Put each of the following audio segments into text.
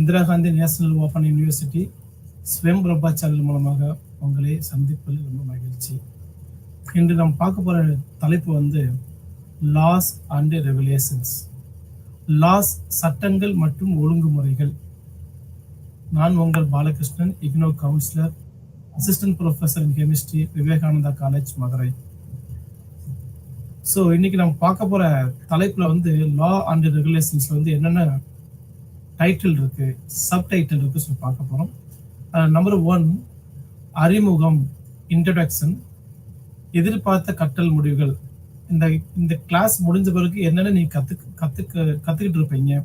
Indira Gandhi national open university ஸ்வயம் Prabha channel மூலமாக உங்களை சந்திப்பதில் ரொம்ப மகிழ்ச்சி. இன்று நாம் பார்க்க போற தலைப்பு வந்து லாஸ் அண்ட் ரெகுலேஷன்ஸ். லாஸ் சட்டங்கள் மற்றும் ஒழுங்குமுறைகள். நான் உங்கள் Balakrishnan, IGNOU councillor, assistant professor in chemistry, Vivekananda college, Madurai. So இன்னைக்கு நம்ம பார்க்க போற தலைப்புல வந்து லா அண்ட் ரெகுலேஷன்ஸ்ல வந்து என்னென்ன டைட்டில் இருக்கு, சப் டைட்டில் இருக்கு சொல்லி பார்க்க போறோம். நம்பர் 1 அறிமுகம், இன்ட்ரடக்ஷன். எதிர்பார்த்த கற்றல் முடிவுகள். இந்த கிளாஸ் முடிஞ்ச பிறகு என்னென்ன நீ கத்துக்கிட்டு இருப்பீங்க.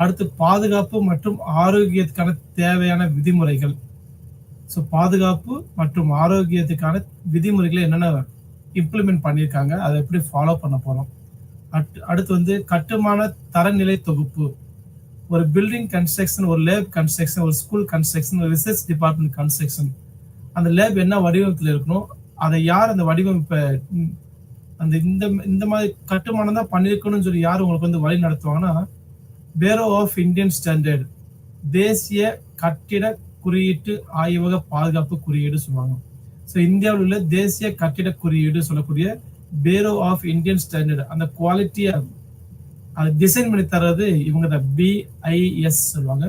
அடுத்து பாதுகாப்பு மற்றும் ஆரோக்கியத்துக்கான தேவையான விதிமுறைகள். ஸோ பாதுகாப்பு மற்றும் ஆரோக்கியத்துக்கான விதிமுறைகளை என்னென்ன இம்ப்ளிமெண்ட் பண்ணியிருக்காங்க, அதை எப்படி ஃபாலோ பண்ண போறோம். அடுத்து வந்து கட்டுமான தரநிலை தொகுப்பு. ஒரு பில்டிங் கன்ஸ்ட்ரக்ஷன், ஒரு லேப் கன்ஸ்ட்ரக்ஷன், ஒரு ஸ்கூல் கன்ஸ்ட்ரக்ஷன், ஒரு ரிசர்ச் டிபார்ட்மெண்ட் கன்ஸ்ட்ரக்ஷன். அந்த லேப் என்ன வடிவமைப்பில் இருக்கணும், அதை யார் அந்த வடிவமைப்பை அந்த இந்த மாதிரி கட்டுமானம் தான் பண்ணியிருக்கணும்னு சொல்லி யார் உங்களுக்கு வந்து வழி நடத்துவாங்கன்னா, பேரோ ஆஃப் இந்தியன் ஸ்டாண்டர்ட், தேசிய கட்டிட குறியீட்டு ஆய்வக பாதுகாப்பு குறியீடு சொல்லுவாங்க. ஸோ இந்தியாவில் உள்ள தேசிய கட்டிட குறியீடு சொல்லக்கூடிய பேரோ ஆஃப் இந்தியன் ஸ்டாண்டர்ட், அந்த குவாலிட்டியை அதை டிசைன் பண்ணி தர்றது இவங்க தான் BIS சொல்லுவாங்க.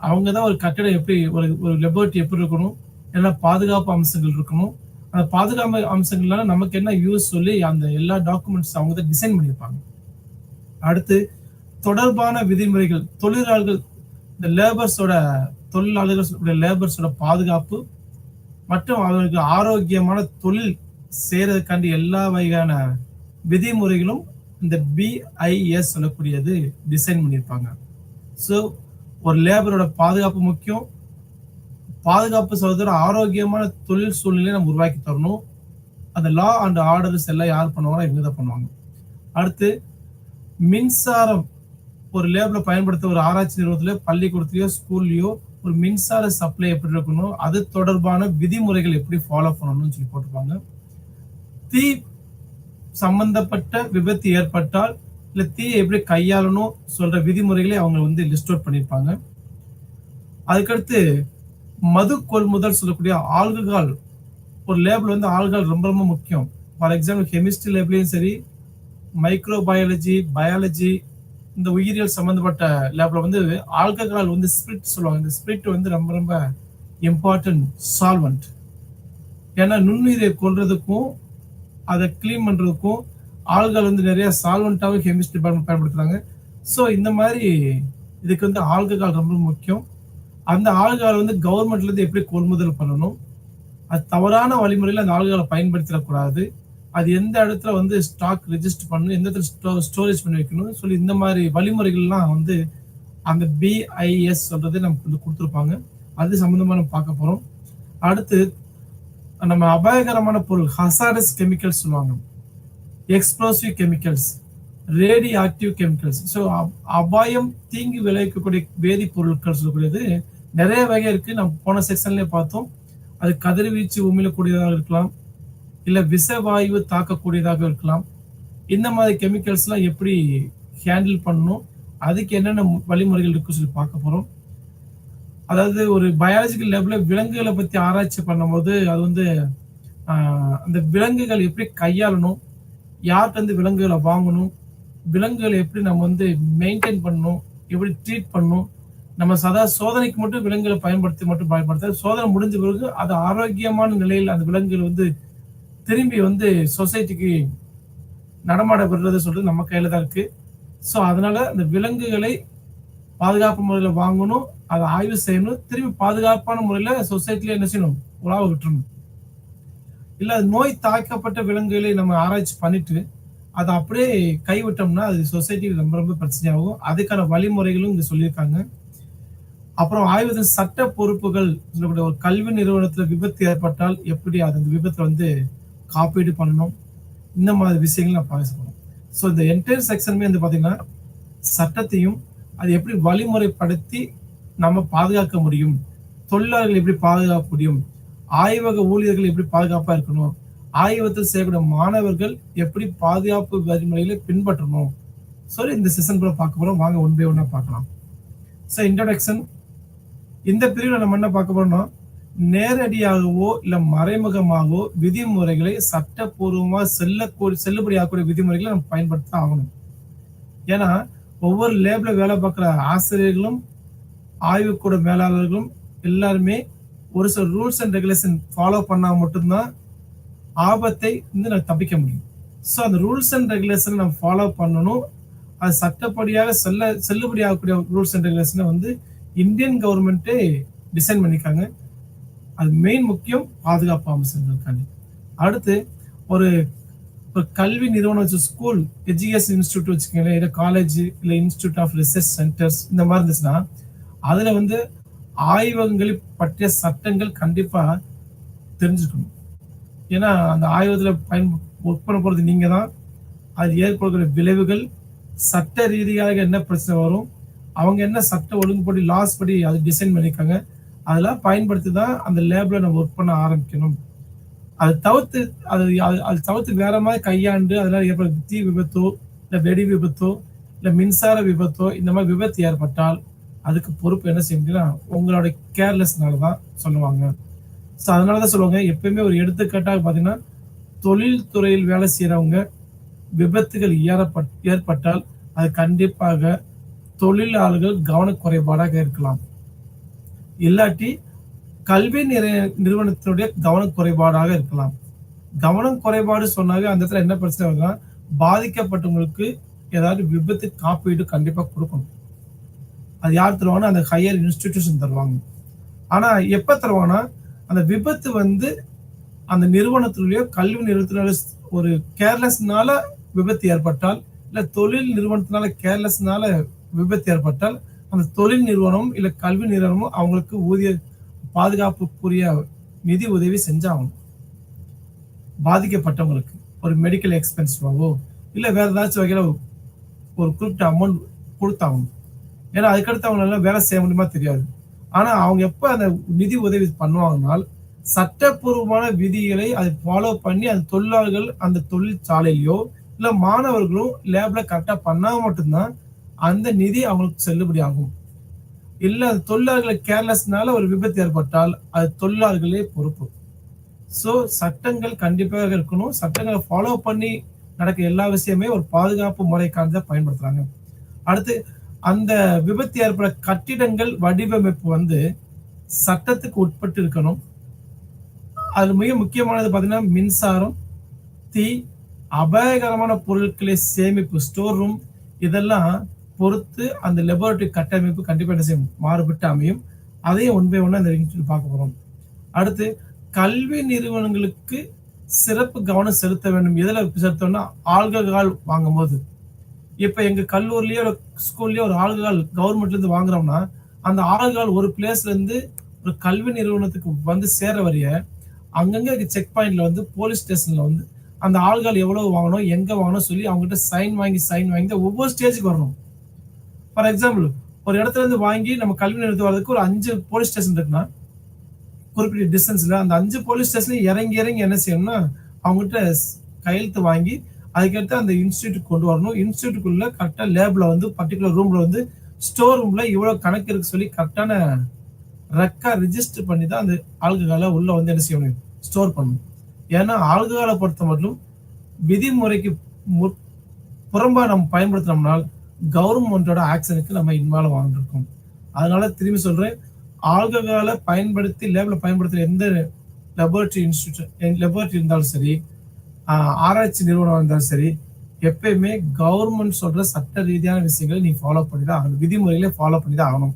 அவங்க தான் ஒரு கட்டிடம் எப்படி ஒரு லெபோரட்டரி எப்படி இருக்கணும், என்ன பாதுகாப்பு அம்சங்கள் இருக்கணும், அந்த பாதுகாப்பு அம்சங்கள்னால நமக்கு என்ன யூஸ் சொல்லி அந்த எல்லா டாக்குமெண்ட்ஸ் அவங்க தான் டிசைன் பண்ணியிருப்பாங்க. அடுத்து தொடர்பான விதிமுறைகள். தொழிலாளர்கள், இந்த லேபர்ஸோட பாதுகாப்பு மற்றும் அவர்களுக்கு ஆரோக்கியமான தொழில் செய்யறதுக்காண்டி எல்லா வகையான விதிமுறைகளும் இந்த BIS சொல்லக்கூடியது டிசைன் பண்ணியிருப்பாங்க. ஸோ ஒரு லேபரோட பாதுகாப்பு முக்கியம். பாதுகாப்பு சொல்றதோட ஆரோக்கியமான தொழில் சூழ்நிலையை நம்ம உருவாக்கி தரணும். அந்த லா அண்ட் ஆர்டர்ஸ் எல்லாம் யார் பண்ணுவாங்கன்னா இவங்க தான் பண்ணுவாங்க. அடுத்து மின்சாரம். ஒரு லேப்ல பயன்படுத்த ஒரு ஆராய்ச்சி நிறுவனத்திலயோ பள்ளிக்கூடத்திலயோ ஸ்கூல்லயோ ஒரு மின்சார சப்ளை எப்படி இருக்கணும், அது தொடர்பான விதிமுறைகள் எப்படி ஃபாலோ பண்ணணும்னு சொல்லி போட்டிருப்பாங்க. தீ சம்பந்தப்பட்ட விபத்து ஏற்பட்டால் இல்ல தீயை எப்படி கையாளணும் சொல்ற விதிமுறைகளை அவங்க வந்து லிஸ்ட் அவுட் பண்ணியிருப்பாங்க. அதுக்கடுத்து மது கொள்முதல் சொல்லக்கூடிய ஆல்கஹால். ஒரு லேப்ல வந்து ஆல்கஹால் ரொம்ப ரொம்ப முக்கியம். ஃபார் எக்ஸாம்பிள் கெமிஸ்ட்ரி லேப்லயும் சரி, மைக்ரோபயாலஜி, பயாலஜி, இந்த உயிரியல் சம்பந்தப்பட்ட லேப்ல வந்து ஆல்கஹால் வந்து ஸ்பிரிட் சொல்லுவாங்க. இந்த ஸ்பிரிட் வந்து ரொம்ப ரொம்ப இம்பார்ட்டன்ட் சால்வெண்ட். ஏன்னா நுண்ணுயிரை கொல்றதுக்கும் அதை கிளீன் பண்றதுக்கும் ஆல்கஹால் வந்து நிறைய சால்வெண்டாவும் கெமிஸ்ட்ரி டிபார்ட்மெண்ட் பயன்படுத்துறாங்க. ஸோ இந்த மாதிரி இதுக்கு வந்து ஆல்கஹால் ரொம்ப முக்கியம். அந்த ஆல்கஹால் வந்து கவர்மெண்ட்ல இருந்து எப்படி கொள்முதல் பண்ணணும், அது தவறான வழிமுறையில் அந்த ஆல்கஹாலை பயன்படுத்திடக்கூடாது, அது எந்த இடத்துல வந்து ஸ்டாக் ரெஜிஸ்டர் பண்ணணும், எந்த இடத்துல ஸ்டோரேஜ் பண்ணி வைக்கணும் சொல்லி இந்த மாதிரி வழிமுறைகள்லாம் வந்து அந்த BIS சொல்றது நமக்கு வந்து கொடுத்துருப்பாங்க. அது சம்பந்தமா நம்ம பார்க்க போறோம். அடுத்து நம்ம அபாயகரமான பொருள், ஹசார்டஸ் கெமிக்கல்ஸ் சொல்லுவாங்க, explosive chemicals, radio active chemicals. So அபாயம், தீங்கு விளைவிக்கக்கூடிய வேதிப்பொருட்கள் சொல்லக்கூடியது நிறைய வகை இருக்கு. நம்ம போன செக்ஷன்லயே பார்த்தோம். அது கதிர்வீச்சு உமிழக்கூடியதாக இருக்கலாம், இல்ல விஷவாயு தாக்கக்கூடியதாக இருக்கலாம். இந்த மாதிரி கெமிக்கல்ஸ் எல்லாம் எப்படி ஹேண்டில் பண்ணணும், அதுக்கு என்னென்ன வழிமுறைகள் இருக்கு சொல்லி பார்க்க போறோம். அதாவது ஒரு பயாலஜிக்கல் லேப்ல விலங்குகளை பத்தி ஆராய்ச்சி பண்ணும்போது அது வந்து அந்த விலங்குகள் எப்படி கையாளணும், யார்கிட்ட இருந்து விலங்குகளை வாங்கணும், விலங்குகளை எப்படி நம்ம வந்து மெயின்டைன் பண்ணணும், எப்படி ட்ரீட் பண்ணணும். நம்ம சோதனைக்கு மட்டும் விலங்குகளை பயன்படுத்த சோதனை முடிஞ்ச பிறகு அது ஆரோக்கியமான நிலையில் அந்த விலங்குகள் வந்து திரும்பி வந்து சொசைட்டிக்கு நடமாட விடுறது சொல்றது நம்ம கையில தான் இருக்கு. ஸோ அதனால அந்த விலங்குகளை பாதுகாப்பு முறையில வாங்கணும், அதை ஆய்வு செய்யணும், திரும்பி பாதுகாப்பான முறையில சொசைட்டில என்ன செய்யணும், உலாவ விட்டுறணும். இல்ல நோய் தாக்கப்பட்ட விலங்குகளை நம்ம ஆராய்ச்சி பண்ணிட்டு அதை அப்படியே கைவிட்டோம்னா அது சொசைட்டிக்கு ரொம்ப ரொம்ப பிரச்சனையாகும். அதுக்கான வழிமுறைகளும் இங்க சொல்லியிருக்காங்க. அப்புறம் ஆய்வதன் சட்ட பொறுப்புகள் சொல்லக்கூடிய ஒரு கல்வி நிறுவனத்துல விபத்து ஏற்பட்டால் எப்படி அந்த விபத்தை வந்து காப்பீடு பண்ணணும், இந்த மாதிரி விஷயங்கள் நான் பேசணும். ஸோ இந்த என்டையர் செக்ஷனுமே வந்து பார்த்தீங்கன்னா சட்டத்தையும் அது எப்படி வழிமுறைப்படுத்தி நம்ம பாதுகாக்க முடியும், தொழிலாளர்கள் எப்படி பாதுகாக்க முடியும், ஆய்வக ஊழியர்கள் எப்படி பாதுகாப்பா இருக்கணும், ஆய்வகத்தில் செய்யக்கூடிய மாணவர்கள் எப்படி பாதுகாப்பு வழிமுறைகளை பின்பற்றணும் சொல்லி இந்த செஷன் பார்க்க போறோம். வாங்க ஒன் பை ஒன்னா பார்க்கலாம். So introduction. இந்த பிரிவில் நம்ம என்ன பார்க்க போறோம்னா, நேரடியாகவோ இல்ல மறைமுகமாகவோ விதிமுறைகளை சட்டப்பூர்வமா செல்லுபடியாகக்கூடிய விதிமுறைகளை நம்ம பயன்படுத்த ஆகணும். ஏன்னா ஒவ்வொரு லேப்ல வேலை பார்க்குற ஆசிரியர்களும் ஆய்வுக்கூட மேலாளர்களும் எல்லாருமே ஒரு சில ரூல்ஸ் அண்ட் ரெகுலேஷன் ஃபாலோ பண்ணா மட்டும்தான் ஆபத்தை வந்து நம்ம தப்பிக்க முடியும். ஸோ அந்த ரூல்ஸ் அண்ட் ரெகுலேஷன் நம்ம ஃபாலோ பண்ணணும். அது சட்டப்படியாக செல்லுபடியாகக்கூடிய ரூல்ஸ் அண்ட் ரெகுலேஷனை வந்து இந்தியன் கவர்மெண்ட்டே டிசைன் பண்ணிக்காங்க. அது மெயின் முக்கியம் பாதுகாப்பு அம்சங்களுக்காண்டி. அடுத்து ஒரு கல்வி நிறுவனம் வச்சு ஸ்கூல் எஜுகேஷன் இன்ஸ்டியூட் வச்சுக்கோங்களேன், இல்லை காலேஜ் இல்லை இன்ஸ்டியூட் ஆஃப் ரிசர்ச் சென்டர்ஸ் இந்த மாதிரி இருந்துச்சுன்னா அதுல வந்து ஆய்வகங்களை பற்றிய சட்டங்கள் கண்டிப்பா தெரிஞ்சுக்கணும். ஏன்னா அந்த ஆய்வகத்துல ஒர்க் பண்ண போறது நீங்க தான். அது ஏற்படுகிற விளைவுகள், சட்ட ரீதியாக என்ன பிரச்சனை வரும், அவங்க என்ன சட்ட ஒழுங்குபடி லாஸ் படி அது டிசைன் பண்ணியிருக்காங்க, அதெல்லாம் பயன்படுத்தி தான் அந்த லேப்ல நம்ம ஒர்க் பண்ண ஆரம்பிக்கணும். அது தவிர்த்து வேற மாதிரி கையாண்டு அதனால ஏற்படும் தீ விபத்தோ இல்லை வெடி விபத்தோ இல்லை மின்சார விபத்தோ இந்த மாதிரி விபத்து ஏற்பட்டால் அதுக்கு பொறுப்பு என்ன செய்ய முடியும்னா உங்களோட கேர்லெஸ்னால தான் சொல்லுவாங்க. ஸோ அதனாலதான் சொல்லுவாங்க, எப்பயுமே ஒரு எடுத்துக்காட்டாக பார்த்தீங்கன்னா தொழில்துறையில் வேலை செய்யறவங்க விபத்துகள் ஏற்பட்டால் அது கண்டிப்பாக தொழிலாளர்கள் கவனக்குறைபாடாக இருக்கலாம், இல்லாட்டி கல்வி நிறுவனத்தினுடைய கவனக்குறைபாடாக இருக்கலாம். கவனம் குறைபாடு சொன்னாவே அந்த இடத்துல என்ன பிரச்சனை வருதுன்னா, பாதிக்கப்பட்டவங்களுக்கு ஏதாவது விபத்து காப்பீடு கண்டிப்பா கொடுக்கணும். அது யார் தருவாங்கன்னா அந்த ஹையர் இன்ஸ்டிடியூஷன் தருவாங்க. ஆனா எப்ப தருவாங்கன்னா அந்த விபத்து வந்து அந்த நிறுவனத்திலேயோ கல்வி நிறுவனத்தினால ஒரு கேர்லெஸ்னால விபத்து ஏற்பட்டால், இல்ல தொழில் நிறுவனத்தினால கேர்லெஸ்னால விபத்து ஏற்பட்டால் அந்த தொழில் நிறுவனம் இல்ல கல்வி நிறுவனமும் அவங்களுக்கு ஊதிய பாதுகாப்புக்குரிய நிதி உதவி செஞ்சாகணும். பாதிக்கப்பட்டவங்களுக்கு ஒரு மெடிக்கல் எக்ஸ்பென்சிவாவோ இல்ல வேற ஏதாச்சும் வகையில ஒரு குறிப்பிட்ட அமௌண்ட் கொடுத்தாகணும். ஏன்னா அதுக்கடுத்து அவங்களால வேலை செய்ய முடியுமா தெரியாது. ஆனா அவங்க எப்ப அந்த நிதி உதவி பண்ணுவாங்கனால் சட்டப்பூர்வமான விதிகளை அதை ஃபாலோ பண்ணி அந்த தொழிலாளர்கள் அந்த தொழிற்சாலையிலயோ இல்ல மாணவர்களும் லேப்ல கரெக்டா பண்ணா மட்டும்தான் அந்த நிதி அவங்களுக்கு செல்லுபடி ஆகும். இல்ல தொழிலாளர்களை கேர்லெஸ்னால ஒரு விபத்து ஏற்பட்டால் அது தொழிலாளர்களே பொறுப்பு. ஸோ சட்டங்கள் கண்டிப்பாக இருக்கணும். சட்டங்களை ஃபாலோ பண்ணி நடக்க எல்லா விஷயமே ஒரு பாதுகாப்பு முறைக்காக பயன்படுத்துறாங்க. அடுத்து அந்த விபத்து ஏற்பட கட்டிடங்கள் வடிவமைப்பு வந்து சட்டத்துக்கு உட்பட்டு இருக்கணும். அது மிக முக்கியமானது பார்த்தீங்கன்னா மின்சாரம், தீ, அபாயகரமான பொருட்களை சேமிப்பு ஸ்டோர் ரூம் இதெல்லாம் பொறுத்து அந்த லெபார்டரி கட்டமைப்பு கண்டிப்பா என்ன செய்யும் மாறுபட்டு அமையும். அதையும் ஒன் பை ஒன்னா இந்த பார்க்க போறோம். அடுத்து கல்வி நிறுவனங்களுக்கு சிறப்பு கவனம் செலுத்த வேண்டும். எதுல செலுத்தணும்னா ஆல்கஹால் வாங்கும் போது, இப்ப எங்க கல்லூரிலயோ ஸ்கூல்லயோ ஒரு ஆல்கஹால் கவர்மெண்ட்ல இருந்து வாங்குறோம்னா அந்த ஆல்கஹால் ஒரு பிளேஸ்ல இருந்து ஒரு கல்வி நிறுவனத்துக்கு வந்து சேர வரைய அங்கங்க செக் பாயிண்ட்ல வந்து போலீஸ் ஸ்டேஷன்ல வந்து அந்த ஆல்கஹால் எவ்வளவு வாங்கணும் எங்க வாங்கணும் சொல்லி அவங்ககிட்ட சைன் வாங்கி ஒவ்வொரு ஸ்டேஜுக்கு வரணும். ஃபார் எக்ஸாம்பிள் ஒரு இடத்துல இருந்து வாங்கி நம்ம கல்வி நிறுவனத்து வரதுக்கு ஒரு 5 போலீஸ் ஸ்டேஷன் இருக்குன்னா குறிப்பிட்ட டிஸ்டன்ஸ்ல அந்த 5 போலீஸ் ஸ்டேஷன்ல இறங்கி என்ன செய்யணும்னா அவங்ககிட்ட கையெழுத்து வாங்கி அதுக்கடுத்து அந்த இன்ஸ்டியூட்டுக்கு கொண்டு வரணும். இன்ஸ்டியூட்டுக்குள்ள கரெக்டா லேப்ல வந்து பர்டிகுலர் ரூம்ல வந்து ஸ்டோர் ரூம்ல இவ்வளவு கணக்கு இருக்கு சொல்லி கரெக்டான ரெக்கா ரிஜிஸ்டர் பண்ணி தான் அந்த ஆல்கஹாலை உள்ள வந்து என்ன செய்யணும் ஸ்டோர் பண்ணணும். ஏன்னா ஆல்கஹாலை பொறுத்த மட்டும் விதிமுறைக்கு புறம்பா நம்ம பயன்படுத்தினோம்னால் கவர்மெண்டோட ஆக்ஷனுக்கு நம்ம இன்வால்வ் ஆகிருக்கோம். அதனால திரும்பி சொல்றேன், ஆல்கஹாலை பயன்படுத்தி லேப்ல பயன்படுத்துற எந்த லெபார்டரி இருந்தாலும் சரி, ஆராய்ச்சி நிறுவனம் இருந்தாலும் சரி, எப்பயுமே கவர்மெண்ட் சொல்ற சட்ட ரீதியான விஷயங்களை நீ ஃபாலோ பண்ணி தான் ஆகணும், விதிமுறைகளை ஃபாலோ பண்ணி தான் ஆகணும்.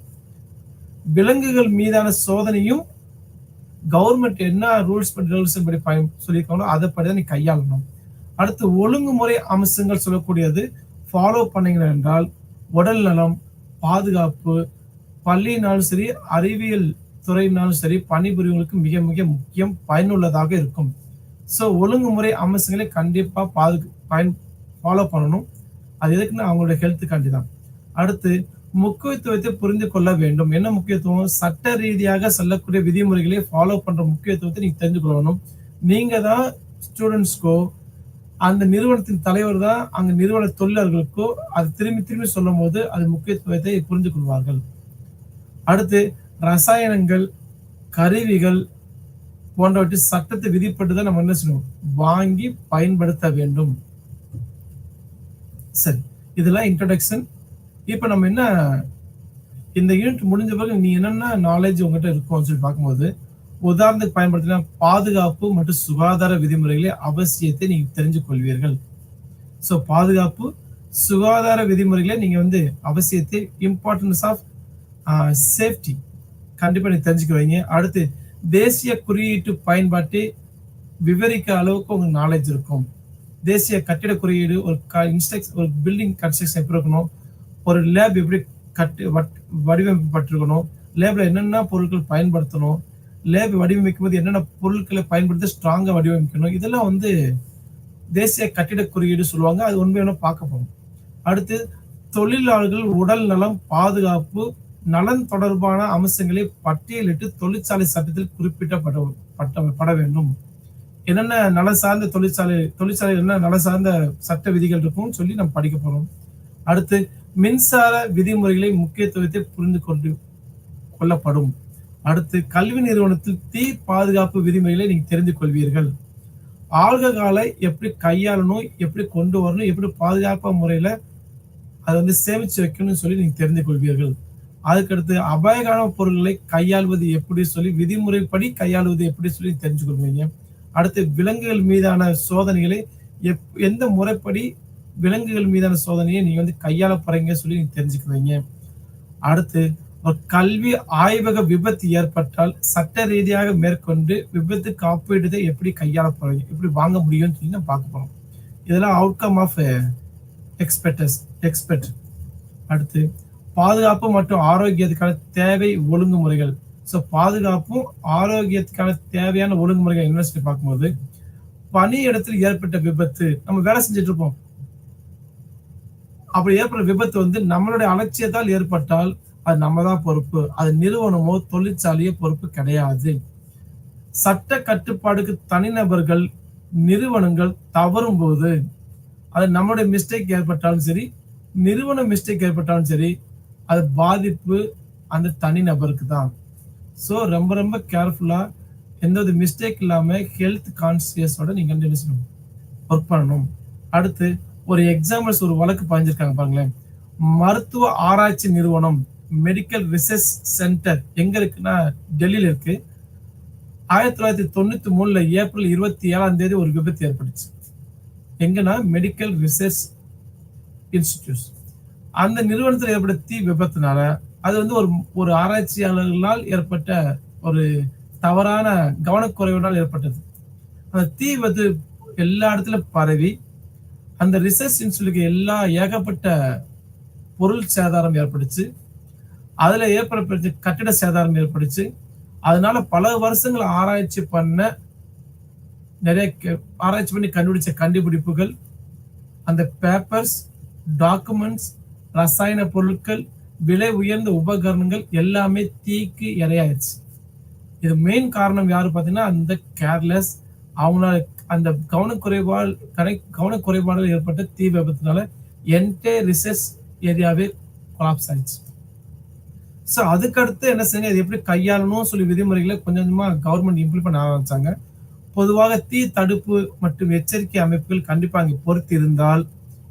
விலங்குகள் மீதான சோதனையும் கவர்மெண்ட் என்ன ரூல்ஸ் படி சொல்லியிருக்காங்களோ அதை படிதான் நீ கையாளணும். அடுத்து ஒழுங்குமுறை அம்சங்கள் சொல்லக்கூடியது ஃபாலோ பண்ணீங்க என்றால் உடல் நலம், பாதுகாப்பு, பள்ளினாலும் சரி அறிவியல் துறையினாலும் சரி பணிபுரியவங்களுக்கு மிக மிக முக்கியம், பயனுள்ளதாக இருக்கும். ஸோ ஒழுங்குமுறை அம்சங்களை கண்டிப்பா ஃபாலோ பண்ணணும். அது எதுக்குன்னா அவங்களோட ஹெல்த்துக்காண்டி தான். அடுத்து முக்கியத்துவத்தை புரிந்து கொள்ள வேண்டும். என்ன முக்கியத்துவம்? சட்ட ரீதியாக சொல்லக்கூடிய விதிமுறைகளை ஃபாலோ பண்ற முக்கியத்துவத்தை நீங்க தெரிஞ்சு கொள்ளணும். நீங்க தான் ஸ்டூடெண்ட்ஸ்க்கோ அந்த நிறுவனத்தின் தலைவர் தான் அங்க நிறுவன தொழிலாளர்களுக்கோ அது திரும்பி சொல்லும் போது அது முக்கியத்துவத்தை புரிந்து கொள்வார்கள். அடுத்து ரசாயனங்கள், கருவிகள் போன்றவற்றை சட்டத்தை விதிப்பட்டு தான் நம்ம என்ன செய்யணும், வாங்கி பயன்படுத்த வேண்டும். சரி, இதெல்லாம் இன்ட்ரோடக்ஷன். இப்ப நம்ம என்ன, இந்த யூனிட் முடிஞ்ச பிறகு நீ என்னென்ன நாலேஜ் உங்ககிட்ட இருக்கும்னு சொல்லி பார்க்கும்போது, உதாரணத்துக்கு பயன்படுத்தினா பாதுகாப்பு மற்றும் சுகாதார விதிமுறைகளை அவசியத்தை நீங்க தெரிஞ்சு கொள்வீர்கள். ஸோ பாதுகாப்பு சுகாதார விதிமுறைகளை நீங்க வந்து அவசியத்தை, இம்பார்ட்டன்ஸ் ஆஃப் சேஃப்டி கண்டிப்பா நீங்க தெரிஞ்சுக்குவீங்க. அடுத்து தேசிய குறியீட்டு பயன்பாட்டை விவரிக்க அளவுக்கு உங்களுக்கு நாலேஜ் இருக்கும். தேசிய கட்டிட குறியீடு, ஒரு ஒரு பில்டிங் கன்ஸ்ட்ரக்ஷன் எப்படி இருக்கணும், ஒரு லேப் எப்படி வடிவமைக்கப்பட்டிருக்கணும், லேப்ல என்னென்ன பொருட்கள் பயன்படுத்தணும், லேப் வடிவமைக்கும் போது என்னென்ன பொருட்களை பயன்படுத்தி ஸ்ட்ராங்கா வடிவமைக்கணும், இதெல்லாம் வந்து தேசிய கட்டிட குறியீடு சொல்லுவாங்க. அது உண்மையான பார்க்க போகும். அடுத்து தொழிலாளர்கள் உடல் நலம், பாதுகாப்பு, நலன் தொடர்பான அம்சங்களை பட்டியலிட்டு தொழிற்சாலை சட்டத்தில் குறிப்பிடப்பட வேண்டும். என்னென்ன நல சார்ந்த தொழிற்சாலை என்ன நல சார்ந்த சட்ட விதிகள் இருக்கும் சொல்லி நம்ம படிக்க போறோம். அடுத்து மின்சார விதிமுறைகளை முக்கியத்துவத்தை புரிந்து கொள்ளப்படும். அடுத்து கல்வி நிறுவனத்தில் தீ பாதுகாப்பு விதிமுறைகளை நீங்க தெரிந்து கொள்வீர்கள். ஆல்கஹாலை எப்படி கையாளணும், எப்படி கொண்டு வரணும், எப்படி பாதுகாப்பு முறையில அதை வந்து சேமிச்சு வைக்கணும்னு சொல்லி நீங்க தெரிந்து கொள்வீர்கள். அதுக்கடுத்து அபாயகரமான பொருட்களை கையாள்வது எப்படி சொல்லி, விதிமுறைப்படி கையாளுவது எப்படி சொல்லி தெரிஞ்சு கொள்வீங்க. அடுத்து விலங்குகள் மீதான சோதனைகளை எந்த முறைப்படி விலங்குகள் மீதான சோதனையை நீங்க வந்து கையாள போறீங்க சொல்லி நீங்க தெரிஞ்சுக்குவீங்க. அடுத்து ஒரு கல்வி ஆய்வக விபத்து ஏற்பட்டால் சட்ட ரீதியாக மேற்கொண்டு விபத்து காப்பீடுதை எப்படி கையாள போறீங்க, எப்படி வாங்க முடியும்னு சொல்லி நம்ம பார்க்க போறோம். இதெல்லாம் அவுட்கம் ஆஃப் எக்ஸ்பெர்ட். அடுத்து பாதுகாப்பு மற்றும் ஆரோக்கியத்துக்கான தேவை ஒழுங்குமுறைகள். ஸோ பாதுகாப்பும் ஆரோக்கியத்துக்கான தேவையான ஒழுங்குமுறைகள் என்ன சொல்லி பார்க்கும்போது, பணி இடத்தில் ஏற்பட்ட விபத்து, நம்ம வேலை செஞ்சுட்டு இருப்போம், அப்படி ஏற்பட்ட விபத்து வந்து நம்மளுடைய அலட்சியத்தால் ஏற்பட்டால் அது நம்ம தான் பொறுப்பு, அது நிறுவனமோ தொழிற்சாலையோ பொறுப்பு கிடையாது. சட்ட கட்டுப்பாடுக்கு தனிநபர்கள், நிறுவனங்கள் தவறும் போது, அது நம்மளுடைய மிஸ்டேக் ஏற்பட்டாலும் சரி, நிறுவன மிஸ்டேக் ஏற்பட்டாலும் சரி, அது பாதிப்பு அந்த தனிநபருக்கு தான். ஸோ ரொம்ப ரொம்ப கேர்ஃபுல்லா, எந்த ஒரு மிஸ்டேக் இல்லாம ஹெல்த் கான்சியஸோட நீங்க என்ன செய்யணும், ஒர்க் பண்ணணும். அடுத்து ஒரு எக்ஸாம்பிள்ஸ், ஒரு வழக்கு பதிஞ்சிருக்காங்க பாருங்களேன். மருத்துவ ஆராய்ச்சி நிறுவனம் மெடிக்கல் ரிசர்ச் சென்டர் எங்க இருக்குன்னா டெல்லியில இருக்கு. 1993 ஏப்ரல் 27 ஒரு விபத்து ஏற்பட்டுச்சு. எங்கன்னா மெடிக்கல் ரிசர்ச் இன்ஸ்டிடியூட். அந்த நிறுவனத்தில் ஏற்பட்ட தீ விபத்துனால அது வந்து ஒரு ஆராய்ச்சியாளர்களால் ஏற்பட்ட ஒரு தவறான கவனக்குறைவினால் ஏற்பட்டது. அந்த தீ விபத்து எல்லா இடத்துல பரவி அந்த ரிசர்ச் இன்ஸ்டிடியூட்டுக்கு ஏகப்பட்ட பொருள் சேதாரம் ஏற்பட்டுச்சு. அதுல ஏற்பட்ட கட்டிட சேதாரம் ஏற்பட்டுச்சு. அதனால பல வருஷங்கள் ஆராய்ச்சி பண்ணி கண்டுபிடிச்ச கண்டுபிடிப்புகள், அந்த பேப்பர்ஸ், டாக்குமெண்ட்ஸ், ரசாயன பொருட்கள், விலை உயர்ந்த உபகரணங்கள் எல்லாமே தீக்கு இரையாயிடுச்சு. இது மெயின் காரணம் யாரு பாத்தீங்கன்னா அந்த கேர்லெஸ், அவங்களால அந்த கவனக்குறைபாடுகள் ஏற்பட்ட தீ விபத்துனால என்டையர் ரிசர்ச் ஏரியாவே கொலாப்ஸ் ஆயிடுச்சு. ஸோ அதுக்கடுத்து என்ன செய்யுங்க, இது எப்படி கையாளணும் சொல்லி விதிமுறைகளை கொஞ்சம் கொஞ்சமா கவர்மெண்ட் இம்ப்ளிமெண்ட் பண்ண ஆரம்பிச்சாங்க. பொதுவாக தீ தடுப்பு மற்றும் எச்சரிக்கை அமைப்புகள் கண்டிப்பா அங்கே பொறுத்து இருந்தால்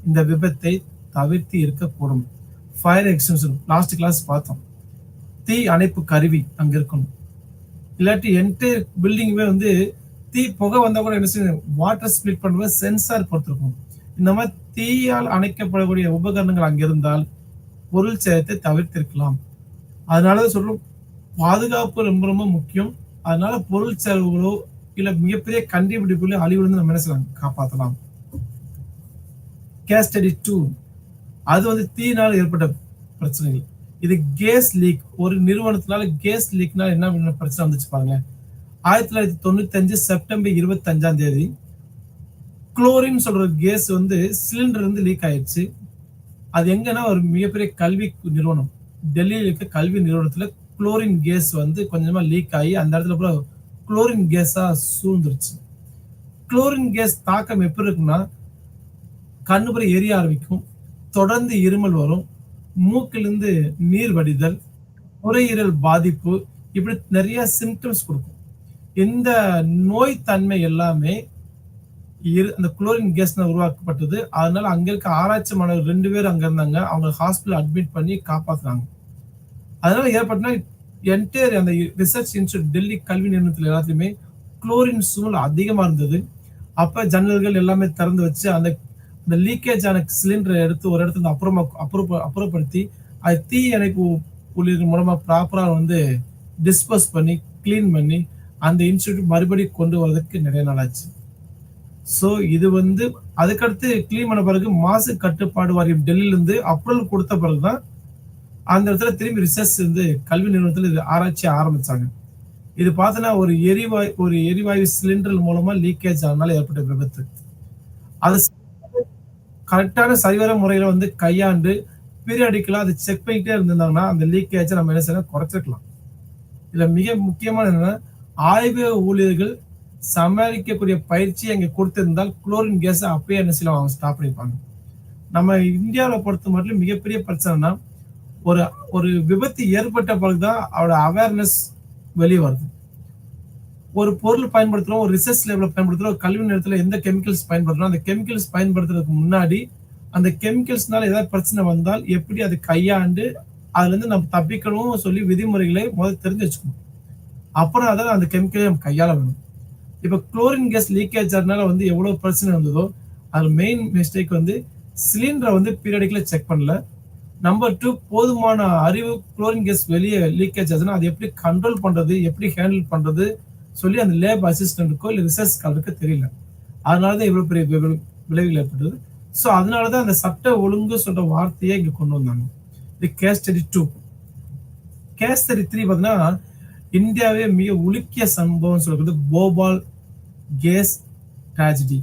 இந்த விபத்தை தவிர்த்து இருக்கக்கூடும். ஃபயர் எக்ஸ்டென்ஷன் லாஸ்ட் கிளாஸ் பார்த்தோம். தீ அணைப்பு கருவி அங்க இருக்கணும். இல்லாட்டி என்டையர் பில்டிங்குமே வந்து தீ புகை வந்தா கூட என்ன செய்யணும், வாட்டர் ஸ்பிளிட் பண்ணுறது சென்சார் பொறுத்திருக்கும். இந்த மாதிரி தீயால் அணைக்கப்படக்கூடிய உபகரணங்கள் அங்க இருந்தால் பொருள் சேதத்தை தவிர்த்திருக்கலாம். அதனாலதான் சொல்றோம், பாதுகாப்பு ரொம்ப ரொம்ப முக்கியம். அதனால பொருள் செலவுகளோ இல்ல மிகப்பெரிய கண்டுபிடிப்புகளோ அழிவுலேருந்து நம்ம என்ன செய்யலாம், காப்பாற்றலாம். கேஸ் ஸ்டடி 2, அது வந்து தீயினால் ஏற்பட்ட பிரச்சனைகள். இது கேஸ் லீக். ஒரு நிறுவனத்தினால கேஸ் லீக்னால என்ன பிரச்சனை வந்துச்சு பாருங்க. 1995 செப்டம்பர் 25 குளோரின் சொல்ற கேஸ் வந்து சிலிண்டர் வந்து லீக் ஆயிடுச்சு. அது எங்கன்னா ஒரு மிகப்பெரிய கல்வி நிறுவனம், டெல்லியில் இருக்க கல்வி நிறுவனத்துல குளோரின் கேஸ் வந்து கொஞ்சமா லீக் ஆகி அந்த இடத்துல கூட குளோரின் கேஸா சூழ்ந்துருச்சு. குளோரின் கேஸ் தாக்கம் எப்படி இருக்குன்னா, கண்ணுபுரை எரிய ஆரம்பிக்கும், தொடர்ந்து இருமல் வரும், மூக்கிலிருந்து நீர் வடிதல், நுரையீரல் பாதிப்பு, இப்படி நிறைய சிம்டம்ஸ் கொடுக்கும். இந்த நோய் தன்மை எல்லாமே அந்த குளோரின் கேஸ்ல உருவாக்கப்பட்டது. அதனால அங்க இருக்க ஆராய்ச்சி மாணவர்கள் 2 பேர் அங்க இருந்தாங்க. அவங்க ஹாஸ்பிடல் அட்மிட் பண்ணி காப்பாத்துனாங்க. அதனால ஏற்பட்டனா என்டையர் அந்த ரிசர்ச் இன்ஸ்டிடியூட் டெல்லி கல்வி நிறுவனத்துல எல்லாத்துலயுமே குளோரின் சூழல் அதிகமா இருந்தது. அப்ப ஜன்னல்கள் எல்லாமே திறந்து வச்சு அந்த அந்த லீக்கேஜ் ஆன சிலிண்டரை எடுத்து ஒரு இடத்துல இருந்து அப்புறப்படுத்தி அது தீ அணைப்பு ஊழியர்கள் மூலமா ப்ராப்பரா வந்து டிஸ்போஸ் பண்ணி கிளீன் பண்ணி அந்த இன்ஸ்டிடியூட் மறுபடியும் கொண்டு வரதுக்கு நிறைய நாள் ஆச்சு. ஸோ இது வந்து அதுக்கடுத்து கிளீன் பண்ண பிறகு மாசு கட்டுப்பாடு வாரியம் டெல்லியில இருந்து அப்ரூவல் கொடுத்த பிறகுதான் அந்த இடத்துல திரும்பி ரிசர்ச் வந்து கல்வி நிறுவனத்துல இது ஆராய்ச்சி ஆரம்பிச்சாங்க. இது பார்த்தோன்னா ஒரு எரிவாயு சிலிண்டர் மூலமா லீக்கேஜ் ஆனால ஏற்பட்ட விபத்து. அது கரெக்டான சரிவர முறையில வந்து கையாண்டு பீரியாடிக்கலா அதை செக் பண்ணிட்டே இருந்திருந்தாங்கன்னா அந்த லீக்கேஜை நம்ம என்ன செய்யலாம், குறைச்சிருக்கலாம். இதுல மிக முக்கியமான என்னன்னா, ஆய்வு ஊழியர்கள் சமாளிக்கக்கூடிய பயிற்சி அங்க கொடுத்திருந்தால் குளோரின் கேஸ் அப்பயே என்ன செய்யலாம், அவங்க ஸ்டாப் பண்ணிருப்பாங்க. நம்ம இந்தியாவில் பொறுத்த மட்டும் மிகப்பெரிய பிரச்சனைனா, ஒரு ஒரு விபத்து ஏற்பட்ட பிறகுதான் அவரோட அவேர்னஸ் வெளியே வருது. ஒரு பொருள் பயன்படுத்துறோம், ஒரு ரிசர்ச் லெவல பயன்படுத்துறோம், கல்வி நேரத்துல எந்த கெமிக்கல்ஸ் பயன்படுத்துறோம், அந்த கெமிக்கல்ஸ் பயன்படுத்துறதுக்கு முன்னாடி அந்த கெமிக்கல்ஸ்னால ஏதாவது பிரச்சனை வந்தால் எப்படி அதை கையாண்டு அதுல இருந்து நம்ம தப்பிக்கணும் சொல்லி விதிமுறைகளை முதல்ல தெரிஞ்சு வச்சுக்கணும். அப்புறம் அதான் அந்த கெமிக்கலை நம்ம கையாள வேணும். இப்ப குளோரின் கேஸ் லீக்கேஜ் ஆனால வந்து எவ்வளவு பிரச்சனை வந்ததோ அது மெயின் மிஸ்டேக் வந்து சிலிண்டரை வந்து பீரியடிக்கலா செக் பண்ணல. நம்பர் 2, போதுமான அறிவு குளோரின் கேஸ் வெளியே லீக்கேஜ் ஆச்சுன்னா அது எப்படி கண்ட்ரோல் பண்றது, எப்படி ஹேண்டில் பண்றது சொல்லி அந்த லேப் அசிஸ்டன்ட்டுக்கோ இல்லை ரிசர்ச் ஸ்காலருக்கோ தெரியல. அதனாலதான் இவ்வளவு பெரிய விளைவுகள் ஏற்பட்டது. ஸோ அதனாலதான் அந்த சட்ட ஒழுங்கு சொல்ற வார்த்தையை இங்க கொண்டு வந்தாங்க. இது கேஸ் ஸ்டடி 2. கேஸ் ஸ்டடி 3 பார்த்தீங்கன்னா இந்தியாவே மிக உலுக்கிய சம்பவம் சொல்றது போபால் கேஸ் டிராஜடி,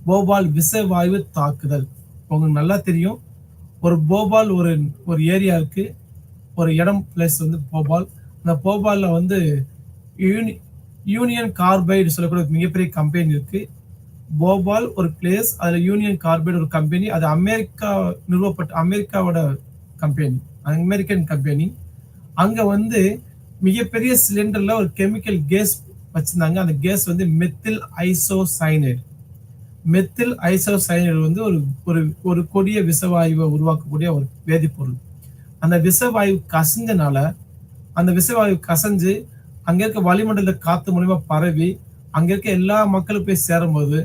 போபால் விஷவாயு தாக்குதல். உங்களுக்கு நல்லா தெரியும், ஒரு போபால் ஒரு ஏரியா இருக்கு, ஒரு இடம் பிளேஸ் வந்து போபால். அந்த போபால்ல வந்து யூனியன் கார்பைடு சொல்லக்கூடிய மிகப்பெரிய கம்பெனி இருக்கு. போபால் ஒரு பிளேஸ், அதுல யூனியன் கார்பைடு ஒரு கம்பெனி, அது அமெரிக்காவோட கம்பெனி, அமெரிக்கன் கம்பெனி. அங்க வந்து மிகப்பெரிய சிலிண்டர்ல ஒரு கெமிக்கல் கேஸ் வச்சிருந்தாங்க. அந்த கேஸ் வந்து மெத்தில் ஐசோசைனைடு. மெத்தில் ஐசோசைனைடு வந்து ஒரு கொடிய விஷவாயுவை உருவாக்கக்கூடிய ஒரு வேதிப்பொருள். அந்த விஷவாயு கசிஞ்சனால அந்த விஷவாயு கசஞ்சு அங்க இருக்க வளிமண்டல காத்து மூலமா பரவி அங்க இருக்க எல்லா மக்களும் போய் சேரும் போது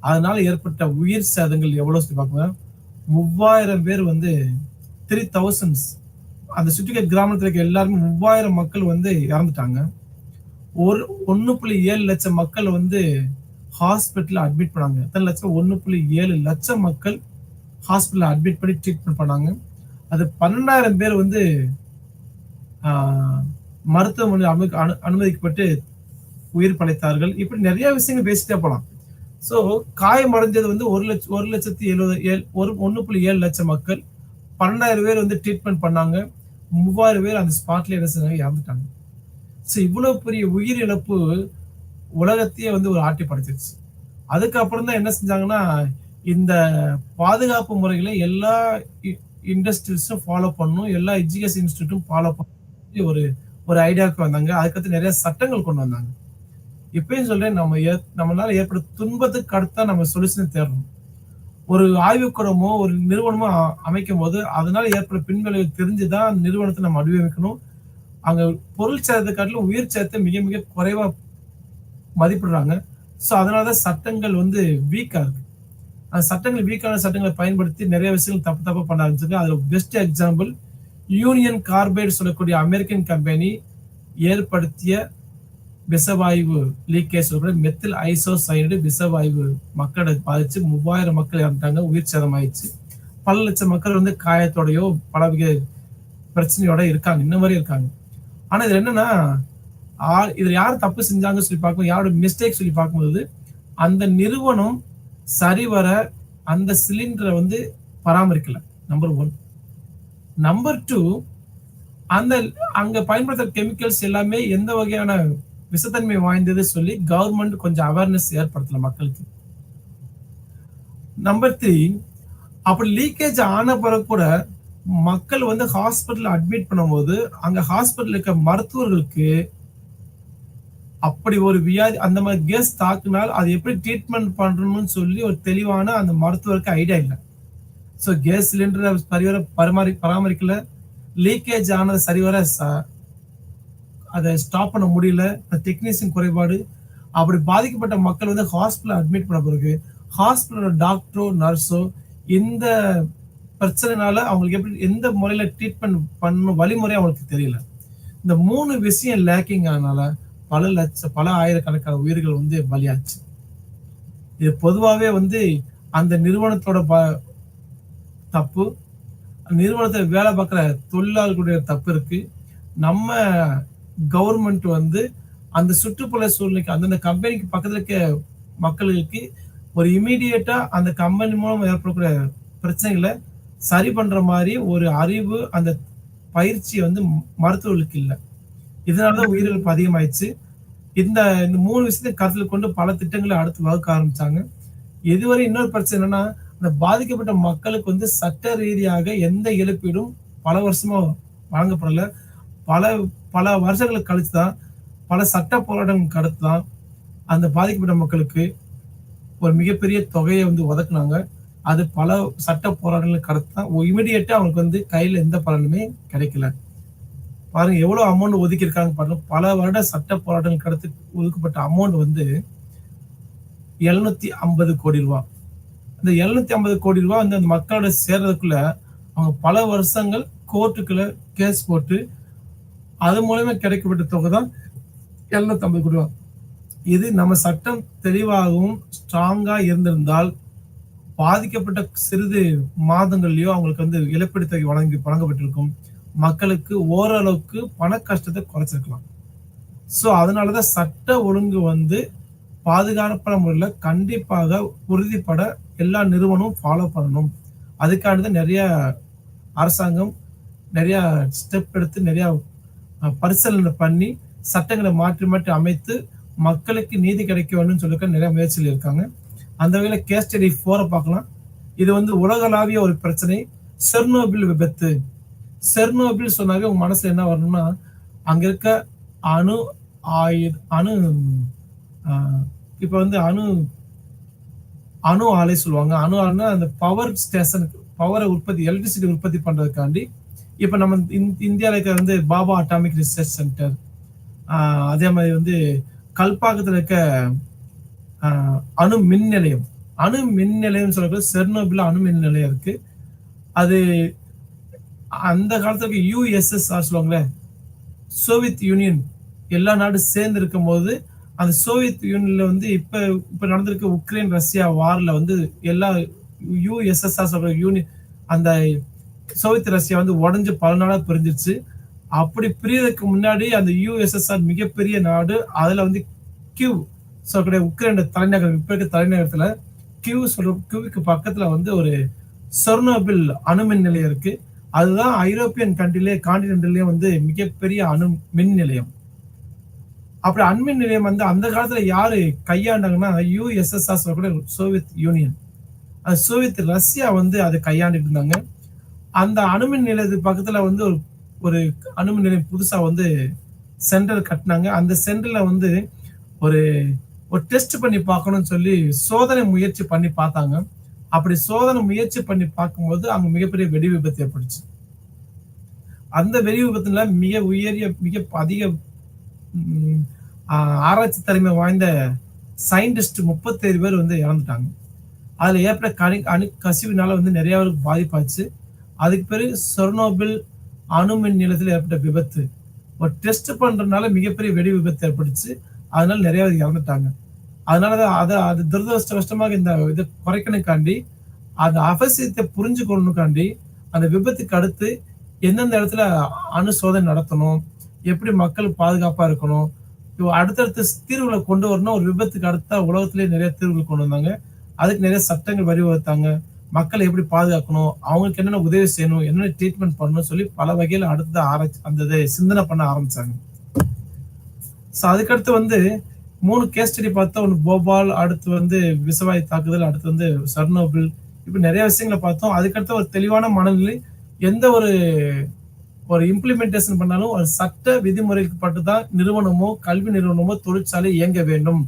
அதனால ஏற்பட்ட உயிர் சேதங்கள் எவ்வளவு சொல்லி பார்க்கணும். 3000 பேர் வந்து 3000 அந்த சுற்றிக்க கிராமத்துல இருக்க எல்லாருமே 3000 மக்கள் வந்து இறந்துட்டாங்க. 1.7 லட்சம் மக்கள் வந்து ஹாஸ்பிட்டல் அட்மிட் பண்ணாங்க. எத்தனை லட்சம்? 1.7 லட்சம் மக்கள் ஹாஸ்பிட்டல் அட்மிட் பண்ணி ட்ரீட்மெண்ட் பண்ணாங்க. அது 12,000 பேர் வந்து மருத்துவமனை அனுமதிக்கப்பட்டு உயிர் படைத்தார்கள். இப்படி நிறைய விஷயங்கள் பேசிட்டே போலாம். சோ காயமடைஞ்சது வந்து 1.7 லட்சம் மக்கள், 12,000 பேர் வந்து ட்ரீட்மெண்ட் பண்ணாங்க, 3000 பேர் அந்த ஸ்பாட்ல இறந்துட்டாங்க. சோ இவ்வளவு பெரிய உயிர் இழப்பு உலகத்தையே வந்து ஒரு ஆட்டி படைச்சிருச்சு. அதுக்கப்புறம் தான் என்ன செஞ்சாங்கன்னா, இந்த பாதுகாப்பு முறைகளை எல்லா இண்டஸ்ட்ரீஸும் ஃபாலோ பண்ணணும், எல்லா எஜுகேஷன் இன்ஸ்டிடியூட்டும் ஃபாலோ பண்ணணும் ஒரு ஐடியாவுக்கு வந்தாங்க. அதுக்கடுத்து நிறைய சட்டங்கள் கொண்டு வந்தாங்க. இப்பயும் சொல்றேன், நம்மளால ஏற்படும் துன்பத்துக்கு அடுத்தா நம்ம சொல்யூஷன் தேடணும். ஒரு ஆய்வுக்கூடமோ ஒரு நிறுவனமோ அமைக்கும் போது அதனால ஏற்படும் பின்விளைவு தெரிஞ்சுதான் நிறுவனத்தை நம்ம வடிவமைக்கணும். அங்க பொருள் சேதத்தை காட்டிலும் உயிர் சேதத்தை மிக மிக குறைவா மதிப்பிடுறாங்க. ஸோ அதனாலதான் சட்டங்கள் வந்து வீக்கா இருக்கு. அந்த சட்டங்கள் வீக்கான சட்டங்களை பயன்படுத்தி நிறைய விஷயங்கள் தப்பா பண்ண ஆரம்பிச்சிருக்கு. அதுல பெஸ்ட் எக்ஸாம்பிள் யூனியன் கார்பைடு சொல்லக்கூடிய அமெரிக்கன் கம்பெனி ஏற்படுத்திய விஷவாயு லீக்கேஜ் மெத்தில் ஐசோசைனைடு விஷவாயு மக்களை பாதிச்சு 3000 மக்கள் இறந்துட்டாங்க, உயிர் சேதம் ஆயிடுச்சு. பல லட்சம் மக்கள் வந்து காயத்தோடையோ பலவகை பிரச்சனையோட இருக்காங்க, இன்ன மாதிரி இருக்காங்க. ஆனா இதுல என்னன்னா, இதுல யார் தப்பு செஞ்சாங்கன்னு சொல்லி பார்க்கும், யாரோட மிஸ்டேக் சொல்லி பார்க்கும்போது அந்த நிறுவனம் சரிவர அந்த சிலிண்டரை வந்து பராமரிக்கல. நம்பர் 1. நம்பர் 2, அங்க பயன்படுத்துற கெமிக்கல்ஸ் எல்லாமே எந்த வகையான விஷத்தன்மை வாய்ந்தது சொல்லி கவர்மெண்ட் கொஞ்சம் அவேர்னஸ் ஏற்படுத்தல மக்களுக்கு. நம்பர் 3, அப்படி லீக்கேஜ் ஆன பிறகு கூட மக்கள் வந்து ஹாஸ்பிட்டல் அட்மிட் பண்ணும்போது, அங்க ஹாஸ்பிட்டல்ல இருக்க மருத்துவர்களுக்கு அப்படி ஒரு வியாதி அந்த மாரி கேஸ் தாக்குனால், அது எப்படி ட்ரீட்மெண்ட் பண்ணணும்னு சொல்லி ஒரு தெளிவான அந்த மருத்துவருக்கு ஐடியா இல்ல. சோ கேஸ் சிலிண்டர சரிவர பராமரிக்கல. லீக்கேஜ் ஆனது சரிவர அத ஸ்டாப் பண்ண முடியல. டெக்னீசியன் குறைபாடு. அப்படி பாதிக்கப்பட்ட மக்கள் வந்து ஹாஸ்பிட்டல்ல அட்மிட் பண்ண பிறகு, ஹாஸ்பிட்டலோட டாக்டரோ, நர்ஸோ இந்த பிரச்சனைனால அவங்களுக்கு எப்படி எந்த முறையில ட்ரீட்மெண்ட் பண்ணணும் வழிமுறை அவங்களுக்கு தெரியல. இந்த 3 விஷயம் லேக்கிங் ஆனனால பல ஆயிரக்கணக்கான உயிர்கள் வந்து பலியாச்சு. இது பொதுவாவே வந்து அந்த நிறுவனத்தோட தப்பு. நிறுவனத்துல வேலை பார்க்குற தொழிலாளர்களுடைய தப்பு இருக்கு. நம்ம கவர்மெண்ட் வந்து அந்த சுற்றுப்புற சூழ்நிலைக்கு அந்தந்த கம்பெனிக்கு பக்கத்துல இருக்க மக்களுக்கு ஒரு இம்மீடியட்டா அந்த கம்பெனி மூலம் ஏற்படக்கூடிய பிரச்சனைகளை சரி பண்ற மாதிரி ஒரு அறிவு அந்த பயிற்சி வந்து மருத்துவர்களுக்கு இல்ல. இதனாலதான் உயிரிழப்பு அதிகமாயிடுச்சு. இந்த இந்த 3 விஷயத்தை கருத்தில் கொண்டு பல திட்டங்களை அடுத்து வகுக்க ஆரம்பிச்சாங்க. இதுவரை இன்னொரு பிரச்சனை என்னன்னா, அந்த பாதிக்கப்பட்ட மக்களுக்கு வந்து சட்ட ரீதியாக எந்த இழப்பீடும் பல வருஷமா வழங்கப்படல. பல பல வருஷங்களுக்கு கழிச்சு தான், பல சட்ட போராட்டங்களுக்கு அடுத்து தான் அந்த பாதிக்கப்பட்ட மக்களுக்கு ஒரு மிகப்பெரிய தொகையை வந்து ஒதுக்குனாங்க. அது பல சட்ட போராட்டங்களுக்கு அடுத்து தான் இமிடியேட்டா அவங்களுக்கு வந்து கையில எந்த பலனுமே கிடைக்கல. பாருங்க எவ்வளவு அமௌண்ட் ஒதுக்கியிருக்காங்க பாருங்க. பல வருட சட்ட போராட்டங்களுக்கு அடுத்து ஒதுக்கப்பட்ட அமௌண்ட் வந்து 750 கோடி ரூபாய். இந்த 750 கோடி ரூபாய் வந்து அந்த மக்களோட சேர்றதுக்குள்ள அவங்க பல வருஷங்கள் கோர்ட்டுக்குள்ள கேஸ் போட்டு அது மூலமா கிடைக்கப்பட்ட தொகை தான் 750 கோடி ரூபாய். இது நம்ம சட்டம் தெளிவாகவும் ஸ்ட்ராங்கா இருந்திருந்தால் பாதிக்கப்பட்ட சிறிது மாதங்கள்லயோ அவங்களுக்கு வந்து இழப்பீடு தொகை வழங்கப்பட்டிருக்கும். மக்களுக்கு ஓரளவுக்கு பண கஷ்டத்தை குறைச்சிருக்கலாம். சோ அதனாலதான் சட்ட ஒழுங்கு வந்து பாதுகாப்பான முறையில கண்டிப்பாக உறுதிப்பட எல்லா நிறுவனமும் ஃபாலோ பண்ணணும். அதுக்கானது நிறைய அரசாங்கம் நிறைய ஸ்டெப் எடுத்து நிறைய பரிசீலனை பண்ணி சட்டங்களை மாற்றி மாற்றி அமைத்து மக்களுக்கு நீதி கிடைக்க வேண்டும் சொல்லிக்க நிறைய முயற்சிகள் இருக்காங்க. அந்த வகையில கேஸ் ஸ்டடி 4 பார்க்கலாம். இது வந்து உலகளாவிய ஒரு பிரச்சனை. செர்னோபில் விபத்து. செர்னோபில் சொன்னாவே உங்க மனசுல என்ன வரணும்னா, அங்க இருக்க அணு அணு இப்ப வந்து அணு ஆலை சொல்லுவாங்க. அணு ஆலைன்னா அந்த பவர் ஸ்டேஷனுக்கு பவரை எலக்ட்ரிசிட்டி உற்பத்தி பண்றதுக்காண்டி இப்ப நம்ம இந்தியாவில் இருக்க வந்து பாபா அட்டாமிக் ரிசர்ச் சென்டர், அதே மாதிரி வந்து கல்பாக்கத்தில் இருக்க அணு மின் நிலையம். அணு மின் நிலையம் சொல்லக்கூடிய செர்னோபில் அணு மின் நிலையம் இருக்கு. அது அந்த காலத்துல யுஎஸ்எஸ்ஆர் சொல்லுவாங்களே, சோவியத் யூனியன் எல்லா நாடும் சேர்ந்து இருக்கும் போது அந்த சோவியத் யூனியன்ல வந்து இப்ப நடந்திருக்க உக்ரைன் ரஷ்யா வார்ல வந்து எல்லா யுஎஸ்எஸ்ஆர் சொல்ற யூனியன் அந்த சோவியத் ரஷ்யா வந்து உடஞ்சு பல நாளா பிரிஞ்சிருச்சு. அப்படி பிரியறதுக்கு முன்னாடி அந்த யுஎஸ்எஸ்ஆர் மிகப்பெரிய நாடு. அதுல வந்து கியூ சொல்லக்கூடிய உக்ரைன் தலைநகர் இப்ப இருக்க தலைநகரத்துல கியூவுக்கு பக்கத்துல வந்து ஒரு செர்னோபில் அணுமின் நிலையம் இருக்கு. அதுதான் ஐரோப்பியன் கான்டினென்ட்லயே வந்து மிகப்பெரிய அணு மின் நிலையம். அப்படி அண்மின் நிலையம் வந்து அந்த காலத்துல யாரு கையாண்டாங்கன்னா யுஎஸ்எஸ்ஆர் சொல்லக்கூடிய சோவியத் யூனியன், அது சோவியத் ரஷ்யா வந்து அதை கையாண்டுட்டு இருந்தாங்க. அந்த அணுமின் நிலையத்துக்கு பக்கத்துல வந்து ஒரு அணுமின் நிலையம் புதுசா வந்து சென்டர் கட்டினாங்க. அந்த சென்டர்ல வந்து ஒரு டெஸ்ட் பண்ணி பார்க்கணும்னு சொல்லி சோதனை முயற்சி பண்ணி பார்த்தாங்க. அப்படி சோதனை முயற்சி பண்ணி பார்க்கும்போது அங்க மிகப்பெரிய வெடி விபத்து ஏற்பட்டுச்சு. அந்த வெடி விபத்துல மிக அதிக ஆராய்ச்சி திறமை வாய்ந்த சயின்டிஸ்ட் 37 பேர் வந்து இறந்துட்டாங்க. அதுல ஏற்பட்ட கசிவினால வந்து நிறைய பேருக்கு பாதிப்பாச்சு. அதுக்கு பிறகு செர்னோபில் அணுமின் நிலையத்தில் ஏற்பட்ட விபத்து ஒரு டெஸ்ட் பண்றதுனால மிகப்பெரிய வெடி விபத்து ஏற்பட்டுச்சு. அதனால நிறைய பேர் இறந்துட்டாங்க. அதனாலதான் அது துரதிருஷ்டவசமாக இந்த இதை குறைக்கணுக்காண்டி அந்த அவசியத்தை புரிஞ்சுக்கணுக்காண்டி அந்த விபத்துக்கு அடுத்து எந்தெந்த இடத்துல அணு சோதனை நடத்தணும், எப்படி மக்கள் பாதுகாப்பா இருக்கணும், அடுத்தடுத்த தீர்வுகளை கொண்டு வரணும். ஒரு விபத்துக்கு அடுத்த உலகத்திலேயே நிறைய தீர்வுகள் கொண்டு வந்தாங்க. அதுக்கு நிறைய சட்டங்கள் வழிவகுத்தாங்க. மக்களை எப்படி பாதுகாக்கணும், அவங்களுக்கு என்னென்ன உதவி செய்யணும், என்னென்ன ட்ரீட்மெண்ட் பண்ணணும் சொல்லி பல வகையில அடுத்த ஆராய்ச்சி அந்த சிந்தனை பண்ண ஆரம்பிச்சாங்க. அதுக்கடுத்து வந்து 3 கேஸ் ஸ்டடி பார்த்தோம். ஒன்று போபால், அடுத்து வந்து விஷவாயு தாக்குதல், அடுத்து வந்து செர்னோபில், இப்படி நிறைய விஷயங்களை பார்த்தோம். அதுக்கடுத்து ஒரு தெளிவான மனநிலை எந்த ஒரு ஒரு இம்ப்ளிமெண்டேஷன் பண்ணாலும் ஒரு சட்ட விதிமுறைக்கு பட்டு தான் நிறுவனமோ கல்வி நிறுவனமோ தொழிற்சாலை இயங்க வேண்டும்.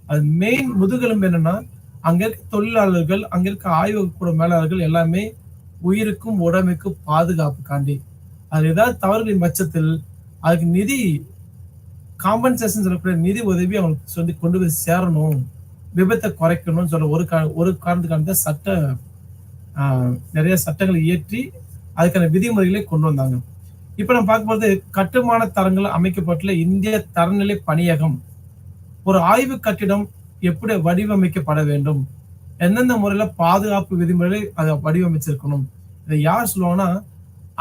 அது மெயின் முதுகெலும்பு என்னன்னா, அங்க இருக்க தொழிலாளர்கள், அங்க இருக்க ஆய்வுக்கூட மேலாளர்கள் எல்லாமே உயிருக்கும் உடமைக்கும் பாதுகாப்புக்காண்டி. அது ஏதாவது தவறுகளின் பட்சத்தில் அதுக்கு நிதி காம்பன்சேஷன் சொல்லக்கூடிய நிதி உதவி அவங்களுக்கு சொல்லி கொண்டு போய் சேரணும். விபத்தை குறைக்கணும்னு சொல்ற ஒரு காரணத்துக்காக தான் நிறைய சட்டங்களை இயற்றி அதுக்கான விதிமுறைகளை கொண்டு வந்தாங்க. இப்ப நம்ம பார்க்கும்போது கட்டுமான தரங்கள் அமைக்கப்பட்டுள்ள இந்திய தரநிலை பணியகம். ஒரு ஆய்வு கட்டிடம் எப்படி வடிவமைக்கப்பட வேண்டும், எந்தெந்த முறையில பாதுகாப்பு விதிமுறைகளை அதை வடிவமைச்சிருக்கணும், இதை யார் சொல்லுவாங்கன்னா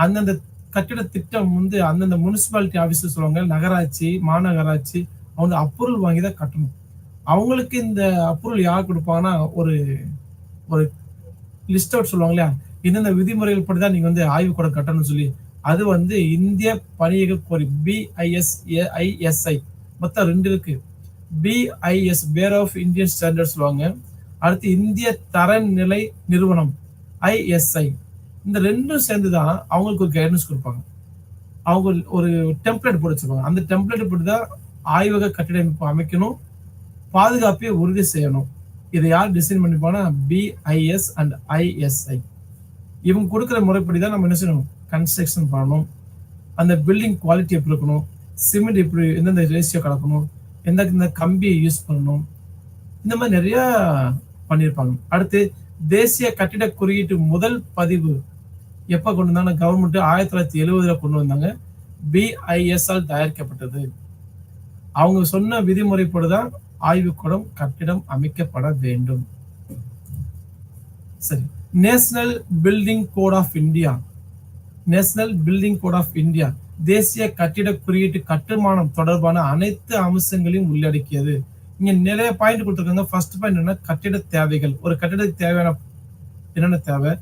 அந்தந்த கட்டிட திட்டம் வந்து அந்தந்த முனிசிபாலிட்டி ஆபீஸ்ல சொல்லுவாங்க, நகராட்சி மாநகராட்சி அவங்க அப்ரூவல் வாங்கி தான் கட்டணும். அவங்களுக்கு இந்த அப்ரூவல் யார் கொடுப்பாங்கன்னா ஒரு ஒரு லிஸ்ட் அவுட் சொல்லுவாங்க இல்லையா, இந்தந்த விதிமுறைகள் படி தான் நீங்க வந்து ஆய்வு கூட கட்டணும்னு சொல்லி, அது வந்து இந்திய பணியக கோரி BISI மொத்தம் 2 இருக்கு. BIS pair of Indian standard சொல்லுவாங்க. அடுத்து இந்திய தரநிலை நிறுவனம் ISI. இந்த 2ம் சேர்ந்து தான் அவங்களுக்கு ஒரு கைடன்ஸ் கொடுப்பாங்க. அவங்க ஒரு டெம்ப்ளேட் போட்டு வச்சிருப்பாங்க. அந்த டெம்ப்ளேட் படி தான் ஆய்வக கட்டிட அமைப்பு அமைக்கணும், பாதுகாப்பை உறுதி செய்யணும். இதை யார் டிசைன் பண்ணிப்பாங்கன்னா BIS அண்ட் ISI. இவங்க கொடுக்குற முறைப்படி தான் நம்ம என்ன செய்யணும், கன்ஸ்ட்ரக்ஷன் பண்ணணும். அந்த பில்டிங் குவாலிட்டி எப்படி இருக்கணும், சிமெண்ட் எப்படி எந்தெந்த ரேஷியோ கலக்கணும், எந்த கம்பியை யூஸ் பண்ணணும், இந்த மாதிரி நிறைய பண்ணியிருப்பாங்க. அடுத்து தேசிய கட்டிட குறியீட்டு முதல் பதிவு எப்ப கொண்டு வந்தாங்க, கவர்மெண்ட் 1970 கொண்டு வந்தாங்க. BIS ஆல் தயாரிக்கப்பட்டது. அவங்க சொன்ன விதிமுறைப்படிதான் ஆய்வுக்கூடம் கட்டிடம் அமைக்கப்பட வேண்டும். சரி, national building code of India. National building code of India தேசிய கட்டிட குறியீட்டு கட்டுமானம் தொடர்பான அனைத்து அம்சங்களையும் உள்ளடக்கியது. இங்க நிறைய பாயிண்ட் கொடுத்துருக்காங்க. ஃபர்ஸ்ட் பாயிண்ட் என்ன, கட்டிட தேவைகள். ஒரு கட்டிடத்துக்கு தேவையான என்னென்ன தேவை,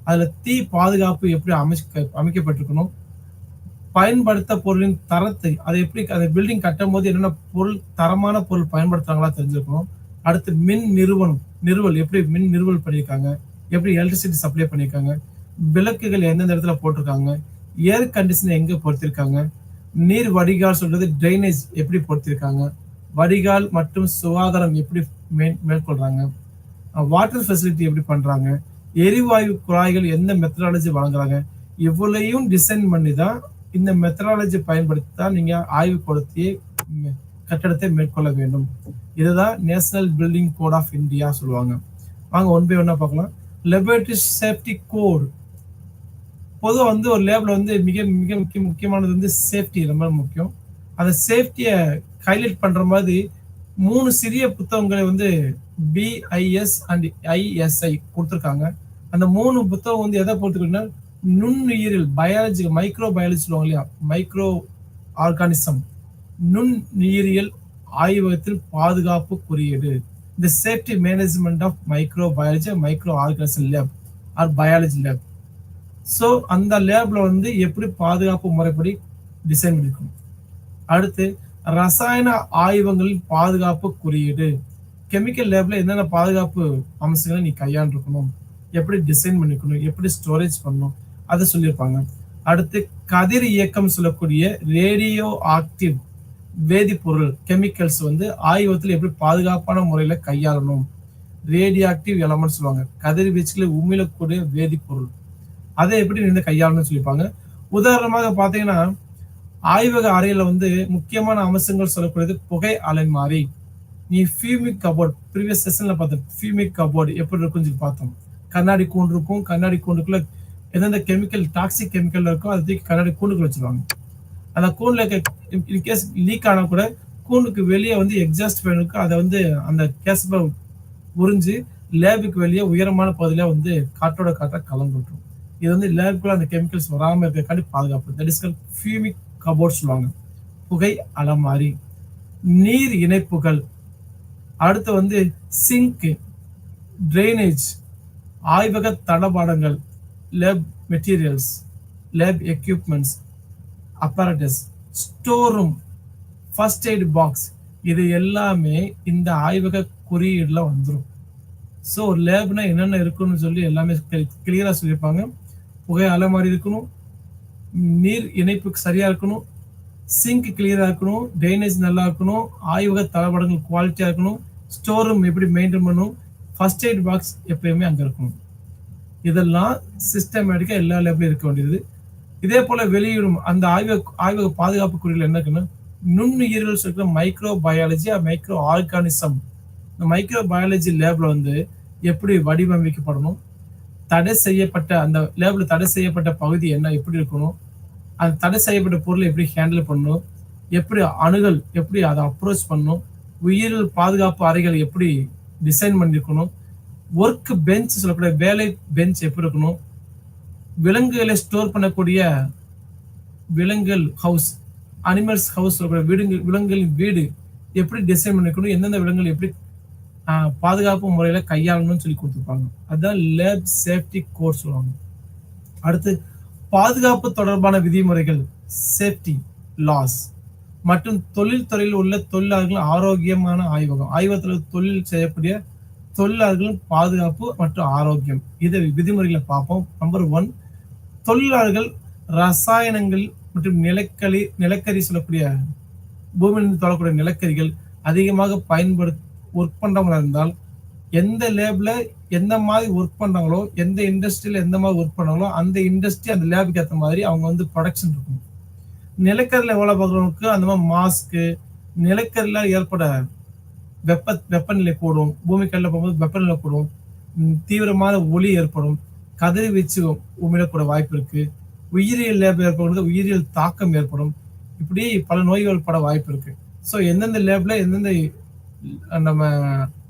அதுல தீ பாதுகாப்பு எப்படி அமைக்கப்பட்டிருக்கணும், பயன்படுத்த பொருளின் தரத்தை, அதை எப்படி அந்த பில்டிங் கட்டும் போது என்னென்ன பொருள் தரமான பொருள் பயன்படுத்துறாங்களா தெரிஞ்சிருக்கணும். அடுத்து மின் நிறுவல் எப்படி மின் நிறுவல் பண்ணியிருக்காங்க, எப்படி எலக்ட்ரிசிட்டி சப்ளை பண்ணியிருக்காங்க, விளக்குகள் எந்தெந்த இடத்துல போட்டிருக்காங்க, ஏர் கண்டிஷனர் எங்க பொறுத்திருக்காங்க, நீர் வடிகால் சொல்றது ட்ரைனேஜ் எப்படி பொறுத்திருக்காங்க, வடிகால் மற்றும் சுகாதாரம் எப்படி மேற்கொள்றாங்க, வாட்டர் ஃபெசிலிட்டி எப்படி பண்றாங்க, எரிவாயு குழாய்கள் எந்த மெத்தடாலஜி வழங்குறாங்க, இவ்வளையும் டிசைன் பண்ணி தான் இந்த மெத்தடாலஜி பயன்படுத்தி தான் நீங்க ஆய்வு கூடத்தையே கட்டடத்தை மேற்கொள்ள வேண்டும். இதுதான் national building code of India சொல்லுவாங்க. வாங்க ஒன் பை ஒன்னா பார்க்கலாம். Laboratory safety code. பொதுவாக வந்து ஒரு லேப்ல வந்து மிக மிக முக்கியமானது வந்து சேஃப்டி ரொம்ப முக்கியம். அந்த சேஃப்டியை ஹைலைட் பண்ற மாதிரி 3 சிறிய புத்தகங்களை வந்து BIS அண்ட் ISI கொடுத்துருக்காங்க. அந்த 3 புத்தகம் வந்து எதை பொறுத்துக்கிட்டா நுண்ணுயிரியல் பயாலஜி, மைக்ரோ பயாலஜி சொல்லுவாங்க இல்லையா, மைக்ரோ ஆர்கானிசம், நுண்ணுயிரியல் ஆய்வகத்தில் பாதுகாப்பு குறியீடு, இந்த safety management of microbiology microorganism lab or biology lab. So அந்த லேப்ல வந்து எப்படி பாதுகாப்பு முறைப்படி டிசைன் பண்ணிருக்கணும். அடுத்து ரசாயன ஆய்வகங்களின் பாதுகாப்பு குறியீடு, கெமிக்கல் லேப்ல என்னென்ன பாதுகாப்பு அம்சங்களை நீ கையாண்டிருக்கணும், எப்படி டிசைன் பண்ணிக்கணும், எப்படி ஸ்டோரேஜ் பண்ணணும், அதை சொல்லியிருப்பாங்க. அடுத்து கதிர் இயக்கம் சொல்லக்கூடிய ரேடியோ ஆக்டிவ் வேதிப்பொருள் கெமிக்கல்ஸ் வந்து ஆய்வகத்தில் எப்படி பாதுகாப்பான முறையில கையாளணும். ரேடியோ ஆக்டிவ் எலமெண்ட் சொல்லுவாங்க, கதிர்வீச்சுகளை உமிழக்கூடிய வேதிப்பொருள், அதை எப்படி நீங்க கையாளணும்னு சொல்லியிருப்பாங்க. உதாரணமாக பாத்தீங்கன்னா ஆய்வக அறையில வந்து முக்கியமான அம்சங்கள் சொல்லக்கூடியது புகை அலைமாரி. நீ ஃபியூமிக் கபோர்ட் ப்ரீவியஸ் செஷன்ல பார்த்தோம், ஃபியூமிக் கபோர்டு எப்படி இருக்குன்னு சொல்லி பார்த்தோம். கண்ணாடி கூண்டு இருக்கும், கண்ணாடி கூண்டுக்குள்ள எந்தெந்த கெமிக்கல் டாக்ஸிக் கெமிக்கல் இருக்கோ அதை தூக்கி கண்ணாடி கூண்டுக்குள்ள வச்சிருவாங்க. அந்த கூண்டுல இன்கேஸ் லீக் ஆனா கூட கூண்டுக்கு வெளியே வந்து எக்ஸாஸ்ட் ஃபேன் இருக்கு, அதை வந்து அந்த கேஸை உறிஞ்சு லேபுக்கு வெளியே உயரமான பகுதியில வந்து காற்றோட காற்ற கலந்து விட்டுரும். இது வந்து லேபுக்குள்ள அந்த கெமிக்கல்ஸ் வராம இருக்காண்டி பாதுகாப்பு. தட் இஸ் கால்ட் ஃபியூமிக் கபோர்ட் சொல்லுவாங்க. புகை அலமாரி. நீர் இணைப்புகள், அடுத்து வந்து சிங்க், ட்ரைனேஜ், ஆய்வக தளபாடங்கள், lab materials, lab equipments, apparatus, store room, first aid box, இது எல்லாமே இந்த ஆய்வக குறியீடுல வந்துடும். ஸோ லேப்னா என்னென்ன இருக்குன்னு சொல்லி எல்லாமே கிளியரா சொல்லியிருப்பாங்க. புகை அலமாரி இருக்கணும், நீர் இணைப்பு சரியா இருக்கணும், சிங்க் கிளியரா இருக்கணும், ட்ரைனேஜ் நல்லா இருக்கணும், ஆய்வக தளபாடங்கள் குவாலிட்டியா இருக்கணும், ஸ்டோர் ரூம் எப்படி மெயின்டைன் பண்ணணும், ஃபர்ஸ்ட் எய்ட் பாக்ஸ் எப்பயுமே அங்க இருக்கணும். இதெல்லாம் சிஸ்டமேட்டிக்கா எல்லா லேப்லயும் இருக்க வேண்டியது. இதே போல வெளியிடும் அந்த ஆய்வக பாதுகாப்பு குறிகள் என்ன இருக்குன்னா, நுண்ணுயிர்கள் சொல்ற மைக்ரோ பயாலஜி, மைக்ரோ ஆர்கானிசம். இந்த மைக்ரோ பயாலஜி லேப்ல வந்து எப்படி வடிவமைக்கப்படணும், தடை செய்யப்பட்ட அந்த லேப்ல தடை செய்யப்பட்ட பகுதி என்ன எப்படி இருக்கணும், அந்த தடை செய்யப்பட்ட பொருளை எப்படி ஹேண்டில் பண்ணணும், எப்படி அணுகல் எப்படி அதை அப்ரோச் பண்ணணும், உயிரியல் பாதுகாப்பு அறைகள் எப்படி டிசைன் பண்ணிருக்கணும், ஒர்க் பெஞ்ச் சொல்லக்கூடிய வேலை பெஞ்ச் எப்படி இருக்கணும், விலங்குகளை ஸ்டோர் பண்ணக்கூடிய விலங்குகள் ஹவுஸ், அனிமல்ஸ் ஹவுஸ் சொல்லக்கூடிய விலங்குகளின் வீடு எப்படி டிசைன் பண்ணிருக்கணும், எந்தெந்த விலங்குகள் எப்படி பாதுகாப்பு முறையில கையாளணும்னு சொல்லி கொடுத்துருப்பாங்க. அதுதான் லேப் சேஃப்டி கோர்ஸ் சொல்லுவாங்க. அடுத்து பாதுகாப்பு தொடர்பான விதிமுறைகள், சேஃப்டி லாஸ் மற்றும் தொழில்துறையில் உள்ள தொழிலாளர்கள் ஆரோக்கியமான ஆய்வகம், ஆய்வகத்தில் தொழில் செய்யக்கூடிய தொழிலாளர்களின் பாதுகாப்பு மற்றும் ஆரோக்கியம், இதை விதிமுறைகளை பார்ப்போம். நம்பர் 1, தொழிலாளர்கள் ரசாயனங்கள் மற்றும் நிலக்கரி சொல்லக்கூடிய பூமியிலிருந்து தொடரக்கூடிய நிலக்கரிகள் அதிகமாக ஒர்க் பண்றவங்களா இருந்தால், எந்த லேப்ல எந்த மாதிரி ஒர்க் பண்றாங்களோ, எந்த இண்டஸ்ட்ரியில எந்த மாதிரி ஒர்க் பண்ணாங்களோ அந்த இண்டஸ்ட்ரி அந்த லேபுக்கு ஏற்ற மாதிரி அவங்க வந்து ப்ரொடக்ஷன் இருக்கும். நிலக்கரியில் வேலை பார்க்குறவங்களுக்கு அந்த மாதிரி மாஸ்க்கு, நிலக்கரில ஏற்பட வெப்பநிலை கூடும், பூமிக்கல்ல போகும்போது வெப்பநிலை கூடும், தீவிரமான ஒளி ஏற்படும், கதிர்வீச்சு உமிழக்கூட வாய்ப்பு இருக்கு, உயிரியல் லேப் ஏற்படுறது உயிரியல் தாக்கம் ஏற்படும், இப்படி பல நோய்கள் பட வாய்ப்பு இருக்கு. ஸோ எந்தெந்த லேப்ல எந்தெந்த நம்ம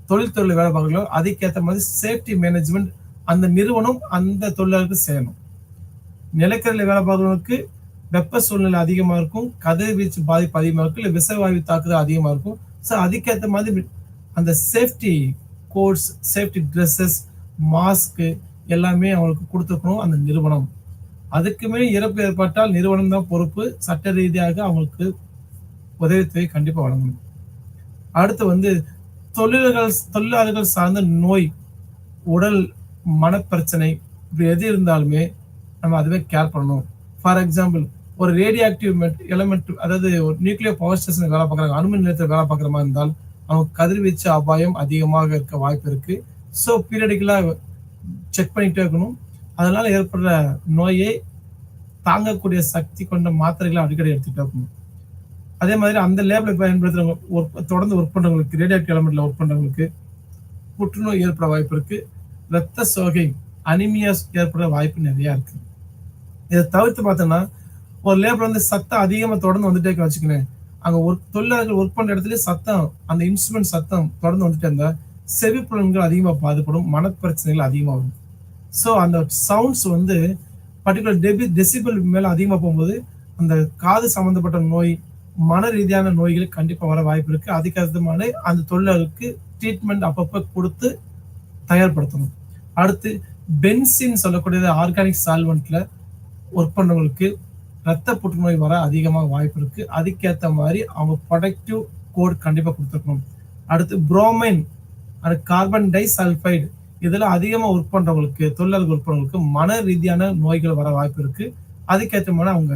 தொழில்துறையில் வேலை பார்க்கறோம் அதுக்கேற்ற மாதிரி சேஃப்டி மேனேஜ்மெண்ட் அந்த நிறுவனம் அந்த தொழிலாளருக்கு செய்யணும். நிலக்கரியில் வேலை பார்க்கறவங்களுக்கு வெப்ப சூழ்நிலை அதிகமா இருக்கும், கதிர்வீச்சு பாதிப்பு அதிகமா இருக்கும், இல்லை விஷவாயு தாக்குதல் அதிகமா இருக்கும். ஸோ அதுக்கேற்ற மாதிரி அந்த safety codes, safety dresses, mask எல்லாமே அவங்களுக்கு கொடுத்துருக்கணும் அந்த நிறுவனம். அதுக்குமே இறப்பு ஏற்பட்டால் நிறுவனம் தான் பொறுப்பு, சட்ட ரீதியாக அவங்களுக்கு உதவித்தொகை கண்டிப்பா வழங்கணும். அடுத்து வந்து தொழிலாளர்கள் சார்ந்த நோய், உடல் மனப்பிரச்சனை இப்படி எது இருந்தாலுமே நம்ம அதுவே கேர் பண்ணணும். ஃபார் எக்ஸாம்பிள் ஒரு ரேடியோ ஆக்டிவ் எலமெண்ட், அதாவது ஒரு நியூக்ளியர் பவர் ஸ்டேஷன் வேலை பார்க்குறாங்க, அணுமின் நிலையத்தில் வேலை பார்க்குற மாதிரி இருந்தால் அவங்க கதிர்வீச்சு அபாயம் அதிகமாக இருக்க வாய்ப்பு இருக்கு. ஸோ பீரியடிக்கலா செக் பண்ணிட்டே இருக்கணும். அதனால ஏற்படுற நோயை தாங்கக்கூடிய சக்தி கொண்ட மாத்திரைகளை அடிக்கடி எடுத்துக்கிட்டே இருக்கணும். அதே மாதிரி அந்த லேப்ல பயன்படுத்துறவங்க தொடர்ந்து ஒர்க் பண்றவங்களுக்கு, ரேடியோ ஆக்டிவ் எலமெண்ட்ல ஒர்க் பண்றவங்களுக்கு புற்றுநோய் ஏற்பட வாய்ப்பு இருக்கு, ரத்த சோகை அனிமியா ஏற்பட வாய்ப்பு நிறைய இருக்கு. இதை தவிர்த்து பார்த்தோம்னா ஒரு லேப்ல வந்து சத்தம் அதிகமா தொடர்ந்து வந்துட்டே வச்சுக்கணும். அங்க தொழிலாளர்கள் ஒர்க் பண்ற இடத்துல சத்தம், அந்த இன்ஸ்ட்ருமெண்ட் சத்தம் தொடர்ந்து வந்துட்டே இருந்தா செவிப்புலன்கள் அதிகமாக பாதிப்படும், மனப்பிரச்சனைகள் அதிகமாக வரும். ஸோ அந்த சவுண்ட்ஸ் வந்து பர்டிகுலர் டெசிபிள் மேல அதிகமாக போகும்போது அந்த காது சம்பந்தப்பட்ட நோய், மன ரீதியான நோய்கள் கண்டிப்பா வர வாய்ப்பு இருக்கு. அதுக்கடுத்தமான அந்த தொழிலாளருக்கு ட்ரீட்மெண்ட் அப்பப்போ கொடுத்து தயார்படுத்தணும். அடுத்து பென்சின் சொல்லக்கூடியது ஆர்கானிக் சால்வெண்ட்ல ஒர்க் பண்ணவங்களுக்கு ரத்த புற்றுநோய் வர அதிகமாக வாய்ப்பு இருக்கு. அதுக்கேற்ற மாதிரி அவங்க ப்ரொடக்டிவ் கோட் கண்டிப்பா கொடுத்துருக்கணும். அடுத்து புரோமைன், கார்பன் டை சல்பைடு இதெல்லாம் அதிகமா ஒர்க் பண்றவங்களுக்கு, தொழிலாளர்கள் ஒர்க் பண்றவங்களுக்கு மன ரீதியான நோய்கள் வர வாய்ப்பு இருக்கு. அதுக்கேற்ற மாதிரி அவங்க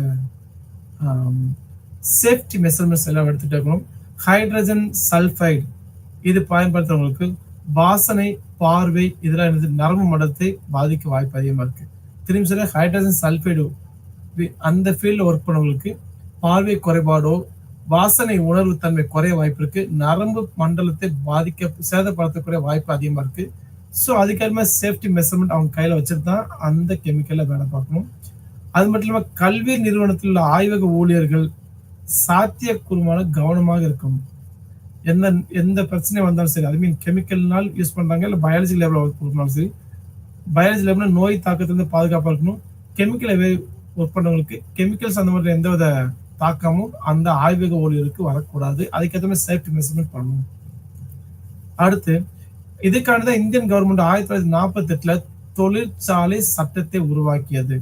சேஃப்டி மெஷர்மெண்ட்ஸ் எல்லாம் எடுத்துட்டு இருக்கணும். ஹைட்ரஜன் சல்பைடு இது பயன்படுத்துறவங்களுக்கு வாசனை, பார்வை இதெல்லாம் நரம்பு மண்டலத்தை பாதிக்க வாய்ப்பு அதிகமா இருக்கு. திரும்பி சொல்ல ஹைட்ரஜன் சல்பைடு அந்த ஃபீல்ட்ல ஒர்க் பண்ணவங்களுக்கு பார்வை குறைபாடோ, வாசனை உணர்வு தன்மை குறைய வாய்ப்பு இருக்கு, நரம்பு மண்டலத்தை சேதப்படுத்தக்கூடிய வாய்ப்பு அதிகமா இருக்கு. ஸோ அதுக்கேற்ற சேஃப்டி மெஷர்மெண்ட் அவங்க கையில வச்சுட்டு தான் அந்த கெமிக்கல்ல வேலை பார்க்கணும். அது மட்டும் இல்லாம கல்வி நிறுவனத்தில் உள்ள ஆய்வக ஊழியர்கள் சாத்தியக்கூறுமான கவனமாக இருக்கணும். எந்த பிரச்சனை வந்தாலும் சரி, அது மீன் கெமிக்கல்னால் யூஸ் பண்றாங்க இல்லை பயாலஜி லேப்ல ஒர்க் பண்ணாலும் சரி, பயாலஜி லேப்ல நோய் தாக்கத்திலிருந்து பாதுகாப்பா இருக்கணும். கெமிக்கல் ஒர்க் பண்றவங்களுக்கு கெமிக்கல்ஸ் அந்த மாதிரி எந்தவித தாக்கமும் அந்த ஆய்வக ஊழியருக்கு வரக்கூடாது. அதுக்கேற்ற மாதிரி சேஃப்டி மெஷர்மெண்ட் பண்ணணும். அடுத்து இதுக்கானதான் இந்தியன் கவர்மெண்ட் 1948 தொழிற்சாலை சட்டத்தை உருவாக்கியது.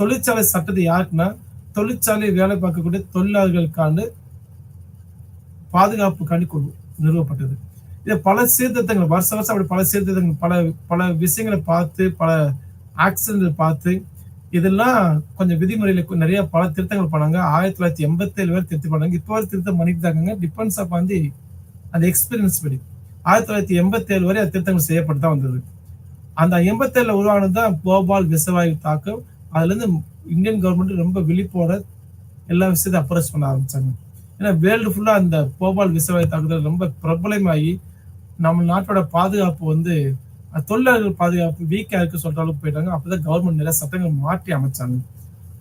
தொழிற்சாலை சட்டத்தை யாருக்குன்னா தொழிற்சாலை வேலை பார்க்கக்கூடிய தொழிலாளர்களுக்கான பாதுகாப்புக்காண்டி நிறுவப்பட்டது. இது பல சீர்திருத்தங்கள், வருஷம் அப்படி பல சீர்திருத்தங்கள், பல விஷயங்களை பார்த்து, பல ஆக்சிடென்ட் பார்த்து இதெல்லாம் கொஞ்சம் விதிமுறையில நிறைய பல திருத்தங்கள் பண்ணாங்க. 1987 வரை திருத்தம் பண்ணாங்க. இப்போ வரை திருத்தம் பண்ணிட்டு தான் இருக்காங்க. டிபெண்ட்ஸ் அப்பான் அந்த எக்ஸ்பீரியன்ஸ் படி. 1987 வரை அது திருத்தங்கள் செய்யப்பட்டு தான் வந்தது. அந்த 87ல உருவானது தான் போபால் விஷவாயு தாக்கம். அதுல இருந்து இந்தியன் கவர்மெண்ட் ரொம்ப விழிப்போட எல்லா விஷயத்தையும் அப்ரோச் பண்ண ஆரம்பிச்சாங்க. ஏன்னா வேர்ல்டு ஃபுல்லா அந்த போபால் விஷவாயு தாக்குதல் ரொம்ப பிரபலமாகி நம்ம நாட்டோட பாதுகாப்பு தொழிலாளர்கள் பாதுகாப்பு வீக்கா இருக்கு சொல்ற அளவுக்கு போயிட்டாங்க. அப்பதான் கவர்மெண்ட் நிறைய சட்டங்கள் மாற்றி அமைச்சாங்க.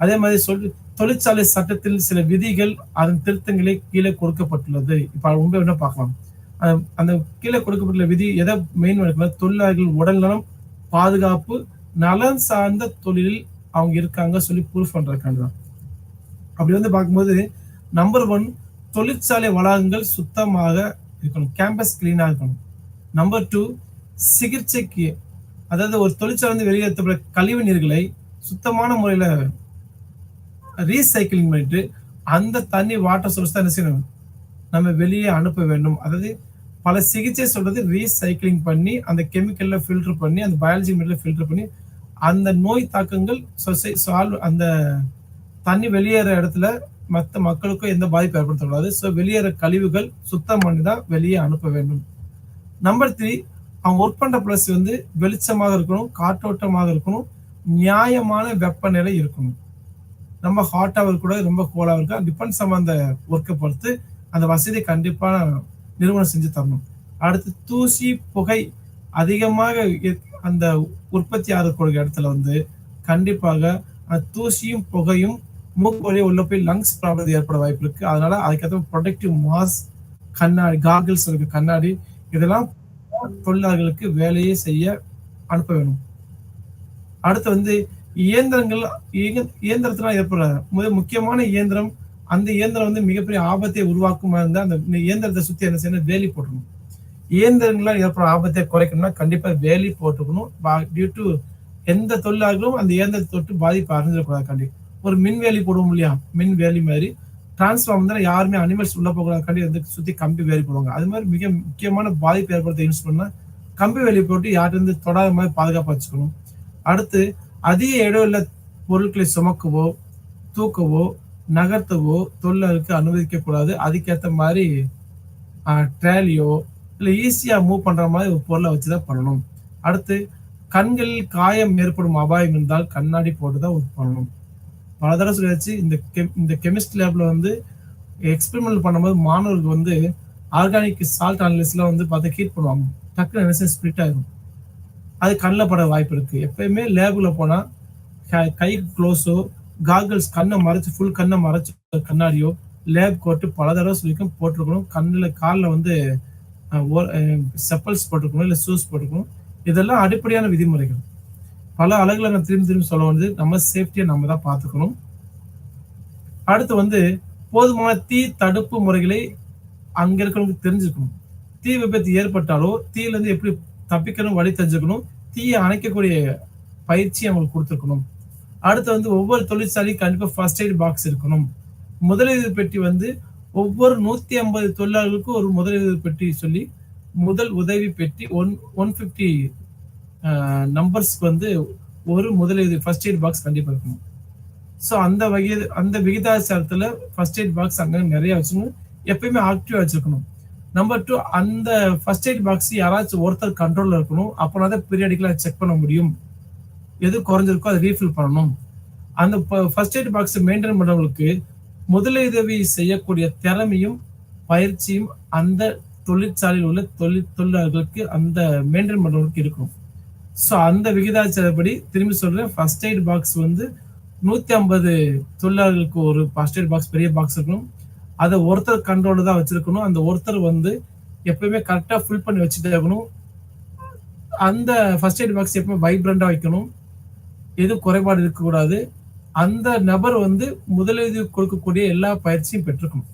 அதே மாதிரி தொழிற்சாலை சட்டத்தில் சில விதிகள் அதன் திருத்தங்களே கீழே கொடுக்கப்பட்டுள்ளது. இப்ப ரொம்ப என்ன பார்க்கலாம், அந்த கீழே கொடுக்கப்பட்டுள்ள விதி எதை மெயின் தொழிலாளர்கள் உடல்நலம் பாதுகாப்பு நலன் சார்ந்த தொழிலில் அவங்க இருக்காங்க சொல்லி ப்ரூஃப் பண்றதுக்காண்டி தான். அப்படி பார்க்கும்போது நம்பர் 1 தொழிற்சாலை வளாகங்கள் சுத்தமாக இருக்கணும், கேம்பஸ் கிளீனா இருக்கணும். நம்பர் 2 சிகிச்சைக்கு, அதாவது ஒரு தொழிற்சாலை வெளியேற்றப்பட கழிவு நீர்களை சுத்தமான முறையில ரீசைக்கிளிங் பண்ணிட்டு அந்த தண்ணி வாட்டர் சோர்ஸ் தான் என்ன செய்யணும், நம்ம வெளியே அனுப்ப வேண்டும். அதாவது பல சிகிச்சை சொல்றது ரீசைக்கிளிங் பண்ணி அந்த கெமிக்கல்ல ஃபில்டர் பண்ணி அந்த பயாலஜி மெட்டீரியல் ஃபில்டர் பண்ணி அந்த நோய் தாக்கங்கள் அந்த தண்ணி வெளியேற இடத்துல மற்ற மக்களுக்கும் எந்த பாதிப்பு ஏற்படுத்தக்கூடாது. ஸோ வெளியேற கழிவுகள் சுத்தம் பண்ணி தான் வெளியே அனுப்ப வேண்டும். நம்பர் 3 அவங்க ஒர்க் பண்ற பிளஸ் வெளிச்சமாக இருக்கணும், காற்றோட்டமாக இருக்கணும், நியாயமான வெப்பநிலை இருக்கணும். ரொம்ப ஹாட்டாக இருக்கக்கூடாது, ரொம்ப கோலாக இருக்கா, டிபெண்ட்ஸ் அந்த ஒர்க்கை பொறுத்து அந்த வசதி கண்டிப்பா நிறுவனம் செஞ்சு தரணும். அடுத்து தூசி புகை அதிகமாக அந்த உற்பத்தி ஆகக்கூடிய இடத்துல கண்டிப்பாக தூசியும் புகையும் மூக்கு வழியா உள்ள போய் லங்ஸ் ப்ராப்ளம் ஏற்பட வாய்ப்பு இருக்கு. அதனால அதுக்கேற்ற ப்ரொடெக்டிவ் மாஸ்க், கண்ணாடி, காகிள்ஸ் இருக்கு, கண்ணாடி, இதெல்லாம் தொழிலாளர்களுக்கு வேலையை செய்ய அனுப்ப வேணும். அடுத்து இயந்திரங்கள், இயந்திரத்தினால் ஏற்படுற முக்கியமான இயந்திரம், அந்த இயந்திரம் மிகப்பெரிய ஆபத்தை உருவாக்குமா இருந்தா அந்த இயந்திரத்தை சுத்தி என்ன செய்யணும், வேலி போட்டுக்கணும். இயந்திரங்களால் ஏற்படுற ஆபத்தை குறைக்கணும்னா கண்டிப்பா வேலி போட்டுக்கணும். டியூ டு எந்த தொழிலாளர்களும் அந்த இயந்திரத்தை தொட்டு பாதிப்பு அறிஞ்சிடக்கூடாது. ஒரு மின்வேலி போடுவோம் இல்லையா, மின் வேலி மாதிரி டிரான்ஸ்ஃபார்ம் தான் யாருமே அனிமல்ஸ் உள்ள போகக்கூடாது, சுத்தி கம்பி வேலி போடுவாங்க. அது மாதிரி மிக முக்கியமான பாதிப்பு ஏற்படுத்த யூஸ் பண்ணா கம்பி வேலி போட்டு யார்ட்டு தொடாத மாதிரி பாதுகாப்பா வச்சுக்கணும். அடுத்து அதிக இடையுள்ள பொருட்களை சுமக்கவோ தூக்கவோ நகர்த்தவோ தொழிலாளருக்கு அனுமதிக்க கூடாது. அதுக்கேற்ற மாதிரி ட்ராலியோ இல்லை ஈஸியா மூவ் பண்ற மாதிரி ஒரு பொருளை வச்சுதான் பண்ணணும். அடுத்து கண்களில் காயம் ஏற்படும் அபாயம் இருந்தால் கண்ணாடி போட்டுதான் ஒர்க் பண்ணணும். பல தடவை சொல்லியாச்சு. இந்த கெமிஸ்ட் லேப்ல எக்ஸ்பெரிமெண்ட் பண்ணும்போது மாணவர்களுக்கு ஆர்கானிக் சால்ட் அனலிஸ்ல பார்த்து ஹீட் பண்ணுவாங்க, டக்குனு என்ன ஸ்பிரிட் ஆயிடும், அது கண்ணில் பட வாய்ப்பு இருக்கு. எப்பயுமே லேபுல போனா கை க்ளோஸோ காகல்ஸ் கண்ணை மறைச்சு ஃபுல் கண்ணை மறைச்சு கண்ணாடியோ லேப் கோட்டு பல தடவை சொல்லிக்கும் போட்டிருக்கணும். கண்ணில் காலில் செப்பல்ஸ் போட்டிருக்கணும், இல்லை ஷூஸ் போட்டிருக்கணும். இதெல்லாம் அடிப்படையான விதிமுறைகள். பல அழகுல நான் திரும்பி சொல்ல நம்ம சேஃப்டியை நம்ம தான் பார்த்துக்கணும். அடுத்து போதுமான தீ தடுப்பு முறைகளை அங்க இருக்கிறவங்களுக்கு தெரிஞ்சுக்கணும். தீ விபத்து ஏற்பட்டாலோ தீயில எப்படி தப்பிக்கணும் வழி தெரிஞ்சுக்கணும். தீயை அணைக்கக்கூடிய பயிற்சி அவங்களுக்கு கொடுத்துருக்கணும். அடுத்து ஒவ்வொரு தொழிற்சாலையும் கண்டிப்பா ஃபர்ஸ்ட் எய்ட் பாக்ஸ் இருக்கணும். முதலுதவி பெட்டி ஒவ்வொரு 150 தொழிலாளர்களுக்கும் ஒரு முதலுதவி பெட்டி சொல்லி முதல் உதவி பெட்டி 150 நம்பர்ஸ்க்கு ஒரு முதலுதவி ஃபர்ஸ்ட் எய்ட் பாக்ஸ் கண்டிப்பா இருக்கணும். ஸோ அந்த விகிதாச்சாரத்துல ஃபர்ஸ்ட் எய்ட் பாக்ஸ் அங்க நிறைய வச்சுக்கணும், எப்பயுமே ஆக்டிவா வச்சிருக்கணும். நம்பர் 2 அந்த ஃபர்ஸ்ட் எய்ட் பாக்ஸ் யாராச்சும் ஒருத்தர் கண்ட்ரோல்ல இருக்கணும். அப்போதான் பீரியாடிக்கலா செக் பண்ண முடியும், எது குறைஞ்சிருக்கோ அதை ரீஃபில் பண்ணணும். அந்த ஃபர்ஸ்ட் எய்ட் பாக்ஸ் மெயின்டைன் பண்றவங்களுக்கு முதலுதவி செய்யக்கூடிய திறமையும் பயிற்சியும் அந்த தொழிற்சாலையில் உள்ள தொழிலாளர்களுக்கு அந்த மெயின்டைன் பண்றவங்களுக்கு இருக்கும். ஸோ அந்த விகிதாச்சாரப்படி திரும்பி சொல்றேன், ஃபர்ஸ்ட் எய்ட் பாக்ஸ் 150 தொழிலாளர்களுக்கு ஒரு ஃபர்ஸ்ட் எய்ட் பாக்ஸ் பெரிய பாக்ஸ் இருக்கணும். அதை ஒருத்தர் கண்ட்ரோல் தான் வச்சிருக்கணும். அந்த ஒருத்தர் எப்பயுமே கரெக்டா ஃபில் பண்ணி வச்சுட்டே இருக்கணும். அந்த ஃபர்ஸ்ட் எய்ட் பாக்ஸ் எப்பவுமே வைப்ரண்டா வைக்கணும், எதுவும் குறைபாடு இருக்கக்கூடாது. அந்த நபர் முதலுதவி கொடுக்கக்கூடிய எல்லா பயிற்சியும் பெற்றிருக்கணும்.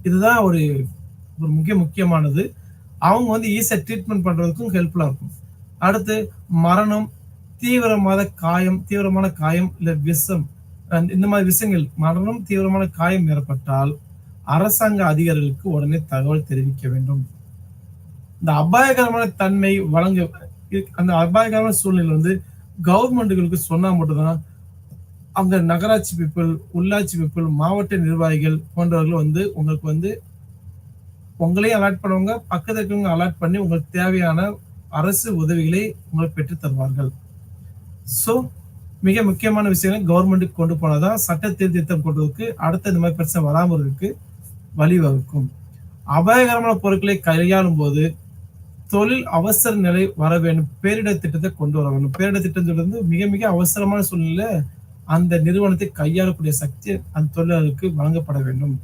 இதுதான் ஒரு முக்கியமானது. அவங்க ஈஸியா ட்ரீட்மெண்ட் பண்றதுக்கும் ஹெல்ப்ஃபுல்லா இருக்கும். அடுத்து மரணம், தீவிரமான காயம் இல்ல விஷம், இந்த மாதிரி விஷயங்கள், மரணம் தீவிரமான காயம் ஏற்பட்டால் அரசாங்க அதிகாரிகளுக்கு உடனே தகவல் தெரிவிக்க வேண்டும். இந்த அபாயகரமான தன்மை அந்த அபாயகரமான சூழ்நிலை கவர்மெண்ட்டுகளுக்கு சொன்னா மட்டும்தான் அங்க நகராட்சி பீப்புள், உள்ளாட்சி பீப்புள், மாவட்ட நிர்வாகிகள் போன்றவர்கள் வந்து உங்களுக்கு வந்து உங்களையும் அலாட் பண்ணுவாங்க, பக்கத்துல இருக்கவங்க அலாட் பண்ணி உங்களுக்கு தேவையான அரசு உதவிகளை உங்களுக்கு பெற்று தருவார்கள். சோ மிக முக்கியமான விஷயங்கள் கவர்மெண்ட்டுக்கு கொண்டு போனாதான் சட்ட திருத்தம் கொண்டதுக்கு அடுத்த இந்த மாதிரி பிரச்சனை வராமல் இருக்கு வழிவகுக்கும். அபாயகரமான பொருட்களை கையாளும் போது தொழில் அவசர நிலை வர வேண்டும், பேரிடர் திட்டத்தை கொண்டு வர வேண்டும். பேரிடர் திட்டம் சொல்றது மிக மிக அவசரமான சூழ்நிலை அந்த நிறுவனத்தை கையாளக்கூடிய சக்தி அந்த தொழிலாளருக்கு வழங்கப்பட வேண்டும்.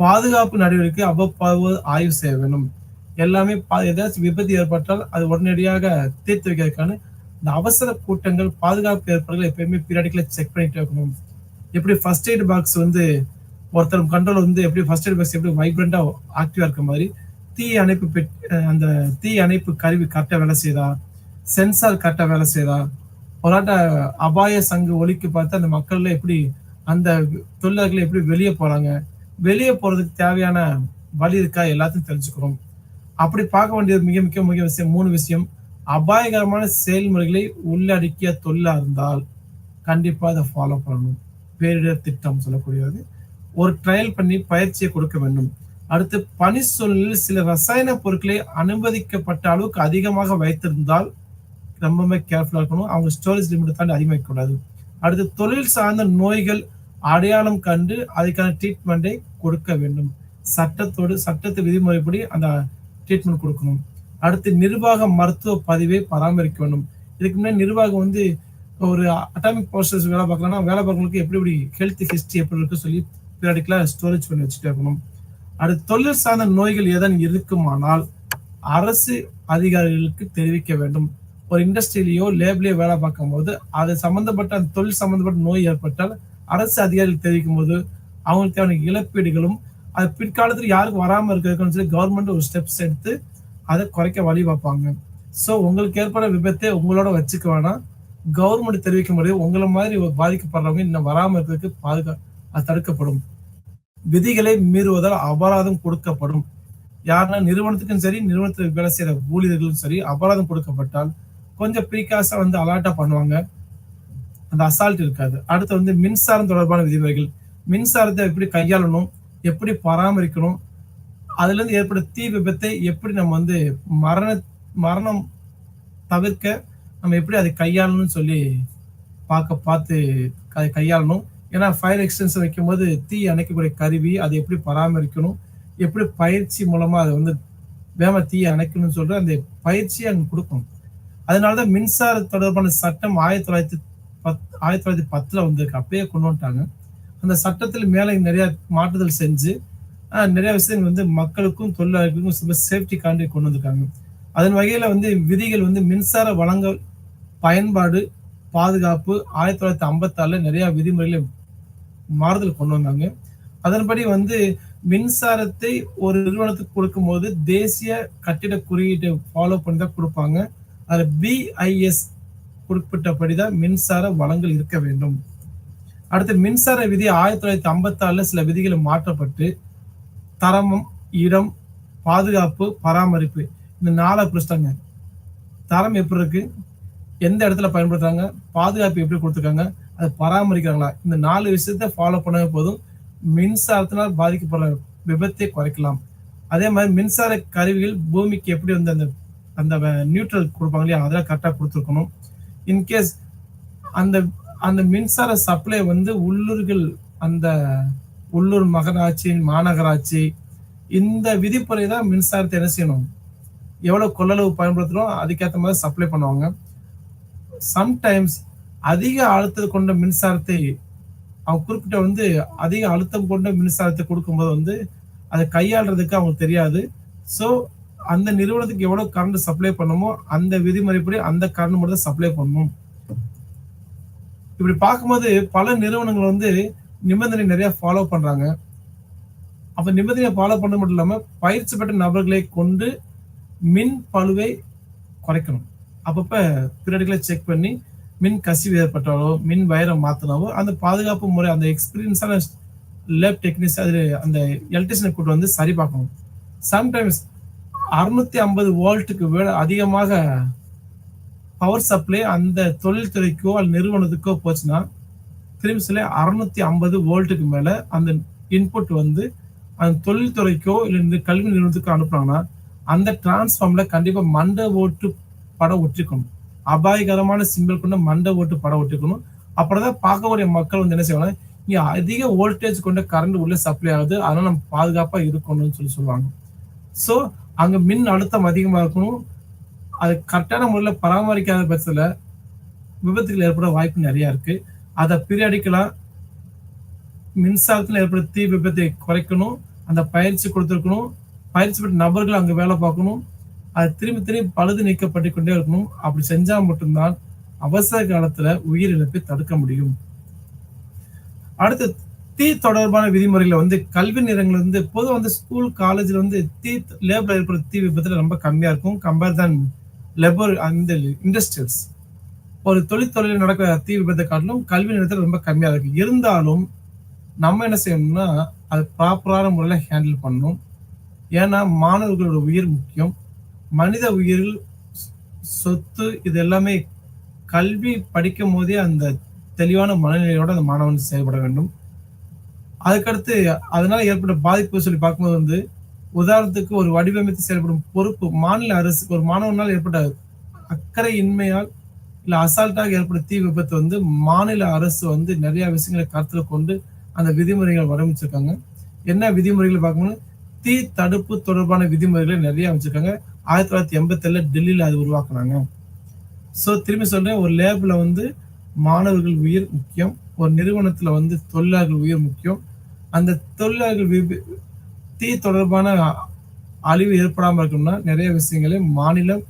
பாதுகாப்பு நடவடிக்கை அவ்வப்போது ஆய்வு செய்ய வேண்டும். எல்லாமே ஏதாச்சும் விபத்து ஏற்பட்டால் அது உடனடியாக தீர்த்து வைக்கிறதுக்கான இந்த அவசர கூட்டங்கள், பாதுகாப்பு ஏற்பாடுகள் எப்பயுமே பீரியாடிக்கலா செக் பண்ணிட்டே இருக்கணும். எப்படி ஃபர்ஸ்ட் எய்ட் பாக்ஸ் வந்து ஒருத்தர் கண்ட்ரோல் வந்து எப்படி ஃபர்ஸ்ட் எய்ட் பாக்ஸ் எப்படி வைப்ரண்டா ஆக்டிவா இருக்க மாதிரி தீ அணைப்பு அந்த தீ அணைப்பு கருவி கரெக்டா வேலை செய்யுதா, சென்சார் கரெக்டா வேலை செய்யுதா, போராட்ட அபாய சங்கு ஒலிக்கு பார்த்து அந்த மக்கள்ல எப்படி அந்த தொழிலாளர்கள் எப்படி வெளியே போறாங்க, வெளியே போறதுக்கு தேவையான வழி இருக்கா எல்லாத்தையும் தெரிஞ்சுக்கிறோம். அப்படி பார்க்க வேண்டியது மிக மிக முக்கிய விஷயம் 3 விஷயம். அபாயகரமான செயல்முறைகளை உள்ளடக்கிய தொழிலா இருந்தால் கண்டிப்பா அதை ஃபாலோ பண்ணணும். பேரிடர் திட்டம் சொல்லக்கூடியது ஒரு ட்ரையல் பண்ணி பயிற்சியை கொடுக்க வேண்டும். அடுத்து பணி சூழலில் சில ரசாயன பொருட்களை அனுமதிக்கப்பட்ட அளவுக்கு அதிகமாக வைத்திருந்தால் ரொம்பவே கேர்ஃபுல்லா இருக்கணும். அவங்க ஸ்டோரேஜ் லிமிட் தாண்டி அதிகமாக கூடாது. அடுத்து தொழில் சார்ந்த நோய்கள் அடையாளம் கண்டு அதுக்கான ட்ரீட்மெண்டை கொடுக்க வேண்டும். சட்டத்து விதிமுறைப்படி அந்த ட்ரீட்மெண்ட் கொடுக்கணும். அடுத்து நிர்வாக மருத்துவ பதிவை பராமரிக்க வேண்டும். இதுக்கு முன்னாடி நிர்வாகம் வந்து ஒரு அட்டாமிக் ப்ராசஸ் வேலை பார்க்கலாம்னா வேலை பார்க்கறவங்களுக்கு எப்படி ஹெல்த் ஹிஸ்டரி எப்படி இருக்கு சொல்லி பீரியாடிக்கலா ஸ்டோரேஜ் பண்ணி வச்சுட்டே இருக்கணும். அடுத்து தொழில் சார்ந்த நோய்கள் ஏதாவது இருக்குமானால் அரசு அதிகாரிகளுக்கு தெரிவிக்க வேண்டும். ஒரு இண்டஸ்ட்ரியிலேயோ லேப்லயோ வேலை பார்க்கும் போது அது சம்பந்தப்பட்ட அந்த தொழில் சம்பந்தப்பட்ட நோய் ஏற்பட்டால் அரசு அதிகாரிகள் தெரிவிக்கும் போது அவங்களுக்கு தேவையான இழப்பீடுகளும் அது பிற்காலத்தில் யாருக்கு வராமல் இருக்கிறதுன்னு சொல்லி கவர்மெண்ட் ஒரு ஸ்டெப்ஸ் எடுத்து அதை குறைக்க வழி பார்ப்பாங்க. ஸோ உங்களுக்கு ஏற்பட விபத்தை உங்களோட வச்சுக்க வேணாம், கவர்மெண்ட் தெரிவிக்க முடியும். உங்களை மாதிரி பாதிக்கப்படுறவங்க இன்னும் வராமல் இருக்கிறதுக்கு அது தடுக்கப்படும். விதிகளை மீறுவதால் அபராதம் கொடுக்கப்படும். யாருன்னா நிறுவனத்துக்கும் சரி, நிறுவனத்துக்கு வேலை செய்யற ஊழியர்களும் சரி, அபராதம் கொடுக்கப்பட்டால் கொஞ்சம் ப்ரீகாஸா வந்து அலர்ட்டா பண்ணுவாங்க, அந்த அசால்ட் இருக்காது. அடுத்து வந்து மின்சாரம் தொடர்பான விதிமுறைகள். மின்சாரத்தை எப்படி கையாளணும், எப்படி பராமரிக்கணும், அதுல இருந்து ஏற்படும் தீ விபத்தை எப்படி நம்ம வந்து மரணம் தவிர்க்க நம்ம எப்படி அதை கையாளணும்னு சொல்லி பார்த்து கையாளணும். ஏன்னா ஃபயர் எக்ஸ்டென்ஷன் வைக்கும் போது தீ அணைக்கக்கூடிய கருவி அதை எப்படி பராமரிக்கணும், எப்படி பயிற்சி மூலமா அதை வந்து வேம தீயை அணைக்கணும்னு சொல்ற அந்த பயிற்சியை அங்க கொடுக்கணும். அதனாலதான் மின்சார தொடர்பான சட்டம் 1910 வந்திருக்கு. அப்பயே கொண்டு வந்துட்டாங்க. அந்த சட்டத்தில் மேல நிறைய மாற்றுதல் செஞ்சு நிறைய விஷயங்கள் வந்து மக்களுக்கும் தொழிலாளர்களுக்கும் சேஃப்டி காண்டி கொண்டு வந்திருக்காங்க. அதன் வகையில வந்து விதிகள் வந்து மின்சார வழங்கல் பயன்பாடு பாதுகாப்பு 1956 நிறைய விதிமுறைகளை மாறுதல் கொண்டு வந்தாங்க. அதன்படி வந்து மின்சாரத்தை ஒரு நிறுவனத்துக்கு கொடுக்கும் போது தேசிய கட்டிட குறியீட்டை ஃபாலோ பண்ணி தான் கொடுப்பாங்க. அது BIS குறிப்பிட்டபடிதான் மின்சார வழங்கல் இருக்க வேண்டும். அடுத்து மின்சார விதி 1956 சில விதிகள் மாற்றப்பட்டு தரமும் இடம் பாதுகாப்பு பராமரிப்பு இந்த 4 பிரிச்சிட்டாங்க. தரம் எப்படி இருக்கு, எந்த இடத்துல பயன்படுத்துறாங்க, பாதுகாப்பு எப்படி கொடுத்துருக்காங்க, அதை பராமரிக்கிறாங்களா, இந்த 4 விஷயத்த ஃபாலோ பண்ணவே போதும் மின்சாரத்தினால் பாதிக்கப்படுற விபத்தை குறைக்கலாம். அதே மாதிரி மின்சார கருவிகள் பூமிக்கு எப்படி வந்து அந்த அந்த நியூட்ரல் கொடுப்பாங்க இல்லையா, அதெல்லாம் கரெக்டாக கொடுத்துருக்கணும். இன்கேஸ் அந்த அந்த மின்சார சப்ளை வந்து அந்த உள்ளூர் மகராட்சி மாநகராட்சி இந்த விதிப்பறை தான் மின்சாரத்தை என்ன செய்யணும், எவ்வளவு கொள்ளளவு பயன்படுத்துறோம் அதுக்கேற்ற மாதிரி சப்ளை பண்ணுவாங்க. சம்டைம்ஸ் அதிக அழுத்தம் கொண்ட மின்சாரத்தை அவங்க குறிப்பிட்ட வந்து அதிக அழுத்தம் கொண்ட மின்சாரத்தை கொடுக்கும்போது வந்து அதை கையாளுறதுக்கு அவங்களுக்கு தெரியாது. ஸோ அந்த நிறுவனத்துக்கு எவ்வளவு கரண்ட் சப்ளை பண்ணுமோ அந்த விதிமுறைப்படி அந்த கரண்ட் மட்டும் தான் சப்ளை பண்ணணும். இப்படி பார்க்கும்போது பல நிறுவனங்கள் வந்து நிபந்தனை நிறைய ஃபாலோ பண்றாங்க. அப்ப நிபந்தனையை ஃபாலோ பண்ண மட்டும் இல்லாம பயிற்சி பெற்ற நபர்களை கொண்டு மின் பழுவை குறைக்கணும். அப்பப்ப பீரியடிக்கலா செக் பண்ணி மின் கசிவு ஏற்பட்டாலோ மின் வயரை மாத்தினாவோ அந்த பாதுகாப்பு முறை அந்த எக்ஸ்பீரியன்ஸான லேப் டெக்னீஷியன் அது அந்த எலக்ட்ரிஷியனை கூட்டு வந்து சரி பார்க்கணும். சம்டைம்ஸ் 650 வோல்ட்டுக்கு அதிகமாக பவர் சப்ளை அந்த தொழில்துறைக்கோ அல்லது நிறுவனத்துக்கோ போச்சுன்னா திரும்பி சொல்ல 650 வோல்ட்டுக்கு மேல அந்த இன்புட் வந்து அந்த தொழில்துறைக்கோ இல்ல இந்த கல்வி நிறுவனத்துக்கோ அனுப்புனாங்கன்னா அந்த டிரான்ஸ்ஃபார்ம்ல கண்டிப்பா மண்ட ஓட்டு படம் ஒட்டிக்கணும். அபாயகரமான சிம்பல் கொண்ட மண்ட ஓட்டு படம் ஒட்டிக்கணும். அப்புறம் பார்க்கக்கூடிய மக்கள் வந்து என்ன செய்வாங்க, இங்க அதிக வோல்டேஜ் கொண்ட கரண்ட் உள்ள சப்ளை ஆகுது. அதனால நம்ம பாதுகாப்பா இருக்கணும்னு சொல்லுவாங்க. சோ அங்க மின் அழுத்தம் அதிகமா இருக்கணும். அது கரெக்டான முறையில பராமரிக்காத பட்சத்துல விபத்துகள் ஏற்பட வாய்ப்பு நிறைய இருக்கு. அத பீரியாடிக்கலா மின்சாரத்துல ஏற்படும் தீ விபத்தை குறைக்கணும். அந்த பயிற்சி கொடுத்திருக்கணும். பயிற்சி பெற்ற நபர்கள் அங்க வேலை பார்க்கணும். அது திரும்பி திரும்பி பழுது நீக்கப்பட்டு கொண்டே இருக்கணும். அப்படி செஞ்சா மட்டும்தான் அவசர காலத்துல உயிரிழப்பை தடுக்க முடியும். அடுத்து தீ தொடர்பான விதிமுறைகளை வந்து கல்வி நிறுவனங்கள் வந்து பொதுவா வந்து ஸ்கூல் காலேஜ்ல வந்து தீ லேப்ல ஏற்படுற தீ விபத்துல ரொம்ப கம்மியா இருக்கும் கம்பேர் தான் லெபர் அந்த இண்டஸ்ட்ரியல்ஸ். ஒரு தொழில்துறையில் நடக்கிற தீ விபத்தை காட்டிலும் கல்வி நிறுவனத்தில் ரொம்ப கம்மியா இருக்கு. இருந்தாலும் நம்ம என்ன செய்யணும்னா அது ப்ராப்பரான முறையில ஹேண்டில் பண்ணணும். ஏன்னா மாணவர்களோட உயிர் முக்கியம். மனித உயிர்கள் சொத்து இது எல்லாமே கல்வி படிக்கும் போதே அந்த தெளிவான மனநிலையோட அந்த மாணவன் செயல்பட வேண்டும். அதுக்கடுத்து அதனால ஏற்பட்ட பாதிப்பு சொல்லி பார்க்கும்போது வந்து உதாரணத்துக்கு ஒரு வடிவமைத்து செயல்படும் பொறுப்பு மாநில அரசு ஒரு மாணவனால் ஏற்பட்ட அக்கறை இன்மையால் இல்ல அசால்ட்டாக ஏற்படும் தீ விபத்து வந்து மாநில அரசு வந்து நிறைய விஷயங்களை கருத்துல கொண்டு அந்த விதிமுறைகள் வடிவமைச்சிருக்காங்க. என்ன விதிமுறைகள் பார்க்கணும், தீ தடுப்பு தொடர்பான விதிமுறைகளை நிறைய அமைச்சிருக்காங்க. 1987 டெல்லியில அது உருவாக்குனாங்க. சோ திரும்பி சொல்றேன், ஒரு லேப்ல வந்து மாணவர்கள் உயிர் முக்கியம். ஒரு நிறுவனத்துல வந்து தொழிலாளர்கள் உயிர் முக்கியம். அந்த தொழிலாளர்கள் தீ தொடர்பான அழிவு ஏற்படாம இருக்கணும்னா நிறைய விஷயங்களை மாநிலம்